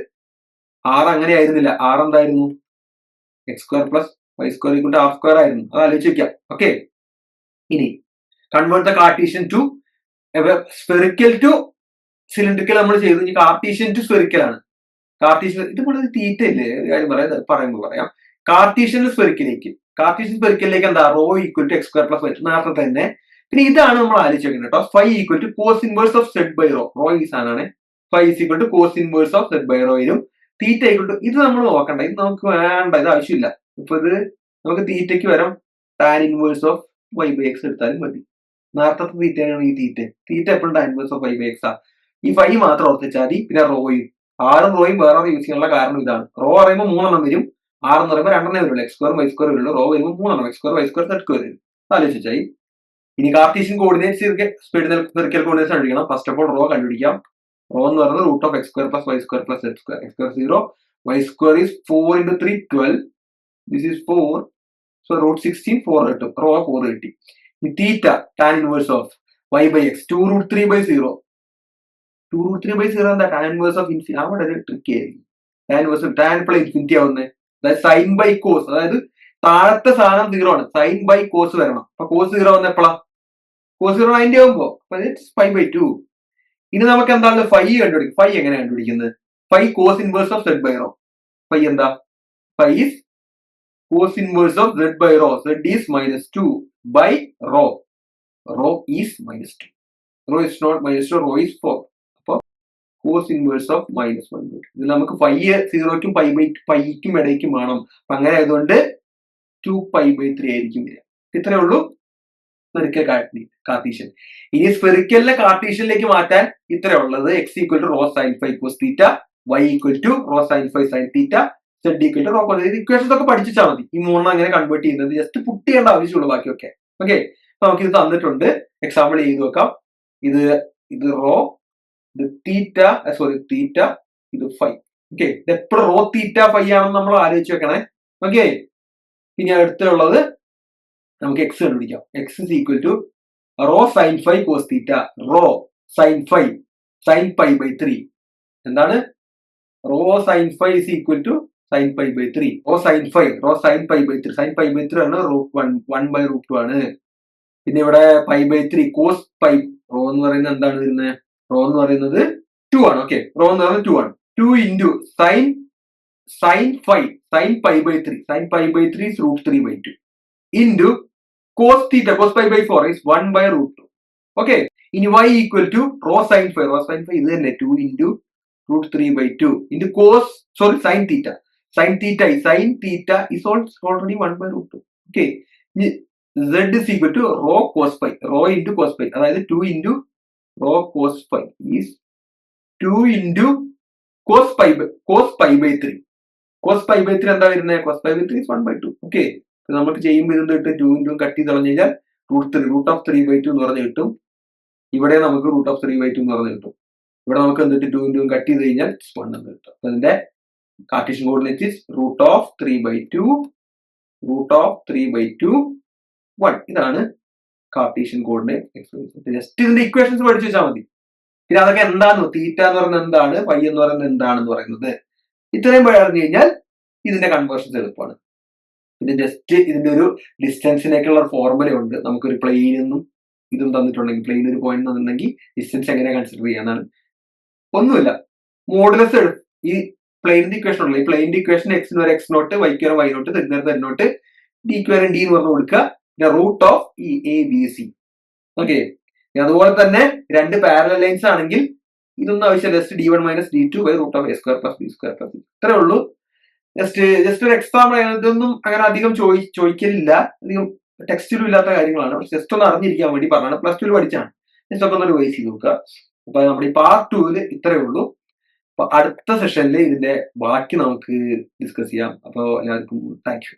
ആർ അങ്ങനെ ആയിരുന്നില്ല. ആർ എന്തായിരുന്നു? X square plus y square equal to r square ആയിരുന്നു. അത് ആലോചിച്ച് വെക്കാം. ഓക്കെ, ഇനി convert the Cartesian to spherical to cylindrical നമ്മൾ ചെയ്തു. ഇനി കാർട്ടീഷ്യൻ ടു സ്പെറിക്കൽ ആണ്. കാർട്ടീഷ്യൻ ഇത് വളരെ തീറ്റ ഇല്ലേ? കാര്യം പറയുമ്പോൾ പറയാം. കാർട്ടീഷ്യൻ സ്പെറിക്കലിലേക്ക് എന്താ? Rho equal to x square plus y, നേരത്തെ തന്നെ. പിന്നെ ഇതാണ് നമ്മൾ ആലോചിച്ച് വെക്കുന്നത് കേട്ടോ. Phi equal to cos inverse of z by rho. Rho ഈ സാധനമാണ്. Phi is equal to cos inverse of z by റോയിലും തീറ്റ ഈക്വൽ ടു ഇത് നമ്മൾ നോക്കണ്ട. ഇത് നമുക്ക് വേണ്ട, ഇത് ആവശ്യമില്ല. ഇപ്പൊ ഇത് നമുക്ക് തീറ്റയ്ക്ക് വരാം tan inverse of y by x എടുത്താലും മതി. നേരത്തെ തീറ്റയാണ് ഈ തീറ്റ എപ്പോഴും tan inverse of y by x ആ. ഈ ഫൈ മാത്രം ഓർത്തിച്ചാൽ മതി. പിന്നെ റോയും ആറും റോയും വേറെ യൂസ് ചെയ്യാനുള്ള കാരണം ഇതാണ്. റോ പറയുമ്പോൾ 3 വരും, ആർ എന്ന് പറയുമ്പോൾ 2 വരുള്ളൂ. എക്സ് സ്ക്വയർ വൈ സ്ക്വയർ വരുള്ളൂ. റോ വരുമ്പോൾ 3 x square y square z square വരും. ആലോചിച്ചായി. ഇനി കാർട്ടീഷ്യൻ കോർഡിനേറ്റ്സ് സ്പെറിക്കൽ കോർഡിനേറ്റ്സ് കണ്ടുപിടിക്കണം. ഫസ്റ്റ് ഓഫ് ഓൾ റോ കണ്ടുപിടിക്കാം. റോ എന്ന് പറയുന്നത് root of x square plus y square plus z square. X square 0, y square is 4 × 3 12. This is 4, so root 16 4 കിട്ടും. Rho 4 കിട്ടി. Theta tan inverse of y by x 2√3/0. 2√3/0 എന്താ? Tan inverse of infinity. അവിടെ ഒരു tricky ആയിരിക്കും. Tan inverse tan ഇപ്പോൾ infinity ആവുന്നത്. അതായത് sign by cos, അതായത് താഴത്തെ സാധനം 0 ആണ്. സൈൻ ബൈ കോസ് വരണം. അപ്പൊ കോസ് 0 വന്ന എപ്പോഴാ? കോസ് 0 90 ആകുമ്പോ. അപ്പൊ π/2. ഇനി നമുക്ക് എന്താണ് ഫൈ കണ്ടുപിടിക്കും. ഫൈ എങ്ങനെ കണ്ടുപിടിക്കുന്നത്? Phi cos inverse of z by rho. Phi എന്താ? Phi is cos inverse of z by rho. Z is -2 by rho. Rho is -2. Rho is not -2, rho is 4. അപ്പൊ കോസ് ഇൻവേഴ്സ് ഓഫ് -1/2. ഇതിൽ നമുക്ക് phi 0-ക്കും പൈക്കും ഇടയ്ക്കും വേണം. അപ്പൊ അങ്ങനെ ആയതുകൊണ്ട് 2π/3 ആയിരിക്കും വരിക. ഇത്രയേ ഉള്ളൂ സ്പെറിക്കൽ കാർട്ടീഷ്യൻ. ഇനി സ്പെറിക്കലിനെ കാർട്ടീഷ്യനിലേക്ക് മാറ്റാൻ ഇത്രയേ ഉള്ളത്. x equal to rho sine phi cos theta, y equal to rho sine phi sine theta, z equal to rho cos. Equations ഒക്കെ പഠിച്ചാൽ മതി. ഈ മൂന്നെണ്ണം അങ്ങനെ കൺവേർട്ട് ചെയ്യുന്നത് ജസ്റ്റ് പുട്ട് ചെയ്യേണ്ട ആവശ്യമുള്ളൂ. ബാക്കിയൊക്കെ ഓക്കെ. നമുക്ക് ഇത് തന്നിട്ടുണ്ട്, എക്സാമ്പിൾ ചെയ്ത് നോക്കാം. ഇത് റോ, ഇത് തീറ്റ, സോറി തീറ്റ, ഇത് ഫൈ. ഓക്കെ, ഇത് എപ്പോഴും റോ തീറ്റ ഫൈ ആണെന്ന് നമ്മൾ ആലോചിച്ച് വെക്കണേ. ഓക്കെ, ഇനി അടുത്തുള്ളത് നമുക്ക് എക്സ് കണ്ടുപിടിക്കാം. X is equal to rho sine phi cos theta, rho sine phi sine π/3. എന്താണ് rho sine phi is equal to sine π/3. Rho sine π/3, sine π/3 ആണ് √1/√2 ആണ്. പിന്നെ ഇവിടെ π/3 കോസ് പൈ, റോ എന്ന് പറയുന്നത് എന്താണ് വരുന്നത്? റോ എന്ന് പറയുന്നത് 2 ആണ്. ഓക്കെ, റോ എന്ന് പറയുന്നത് 2 ആണ്. 2 into sine π/3, sine π/3 is √3/2 into cos theta, cos π/4 is 1/√2. Okay, ഇനി y equal to rho sine phi ഇത് തന്നെ 2 into √3/2 into cos, sorry sine theta is already 1/√2. ഓക്കെ, z is equal to rho cos phi, rho into cos phi, അതായത് 2 into rho cos phi is 2 into cos pi/3. cos pi/3 എന്താ വരുന്നത്? cos pi/3 is 1/2. Okay, നമുക്ക് ചെയ്യുമ്പോൾ ഇത് കിട്ടും 2 into cut ചെയ്ത് കളഞ്ഞു കഴിഞ്ഞാൽ √3/2 എന്ന് പറഞ്ഞ് കിട്ടും. ഇവിടെ നമുക്ക് √3/2 എന്ന് പറഞ്ഞ് കിട്ടും. ഇവിടെ നമുക്ക് എന്നിട്ട് 2 into കട്ട് ചെയ്ത് കഴിഞ്ഞാൽ 1 എന്ന് കിട്ടും. അപ്പൊ ഇതിന്റെ കാർട്ടീഷ്യൻ കോർഡിനേറ്റ് is √3/2 1. ഇതാണ് കാർട്ടീഷ്യൻ കോർഡിനേറ്റ്. ജസ്റ്റ് ഇതിന്റെ ഇക്വേഷൻസ് പഠിച്ചു വെച്ചാൽ മതി. പിന്നെ അതൊക്കെ എന്താണെന്ന്, തീറ്റ എന്ന് പറയുന്നത് എന്താണ്, പൈ എന്ന് പറയുന്നത് എന്താണെന്ന് പറയുന്നത്, ഇത്രയും അറിഞ്ഞു കഴിഞ്ഞാൽ ഇതിന്റെ കൺവേർഷൻസ് എളുപ്പമാണ്. പിന്നെ ജസ്റ്റ് ഇതിന്റെ ഒരു ഡിസ്റ്റൻസിനേക്കുള്ള ഒരു ഫോർമുല ഉണ്ട്. നമുക്കൊരു പ്ലെയിനും ഇതും തന്നിട്ടുണ്ടെങ്കിൽ, പ്ലെയിൻ ഒരു പോയിന്റ് തന്നിട്ടുണ്ടെങ്കിൽ ഡിസ്റ്റൻസ് എങ്ങനെ കൺസിഡർ ചെയ്യാന്നാണ്. ഒന്നുമില്ല, മോഡുലസ് ഈ പ്ലെയിനിന്റെ ഇക്വേഷൻ ഉള്ളത്. ഈ പ്ലെയിനിന്റെ ഇക്വേഷൻ എക്സിന് വരെ എക്സ് നോട്ട്, വൈക്ക് വരെ വൈ നോട്ട്, z നോട്ട്, ഡിക്ക് വരെ ഡി എന്ന് പറഞ്ഞു കൊടുക്കുക. റൂട്ട് ഓഫ് ഈ എ ബി സി. ഓക്കെ, അതുപോലെ തന്നെ രണ്ട് പാരലൽ ലൈൻസ് ആണെങ്കിൽ ഇതൊന്നും ആവശ്യമില്ല. Just d1 - d2 √a² + b² + ഇത്രേ ഉള്ളൂ. ജസ്റ്റ് ഒരു എക്സാമ്പിൾ. ഇതൊന്നും അങ്ങനെ അധികം ചോദിക്കലില്ല, അധികം ടെക്സ്റ്റിലും ഇല്ലാത്ത കാര്യങ്ങളാണ്. പക്ഷെ ജസ്റ്റ് ഒന്ന് അറിഞ്ഞിരിക്കാൻ വേണ്ടി പറഞ്ഞാണ്. +2 പഠിച്ചാണ്. ജസ്റ്റ് ഒക്കെ ഒന്ന് റിവൈസ് ചെയ്ത് നോക്കുക. അപ്പൊ നമ്മുടെ ഈ പാർട്ട് 2 ഇത്രേ ഉള്ളൂ. അപ്പൊ അടുത്ത സെഷനിൽ ഇതിന്റെ ബാക്കി നമുക്ക് ഡിസ്കസ് ചെയ്യാം. അപ്പോൾ എല്ലാവർക്കും താങ്ക് യു.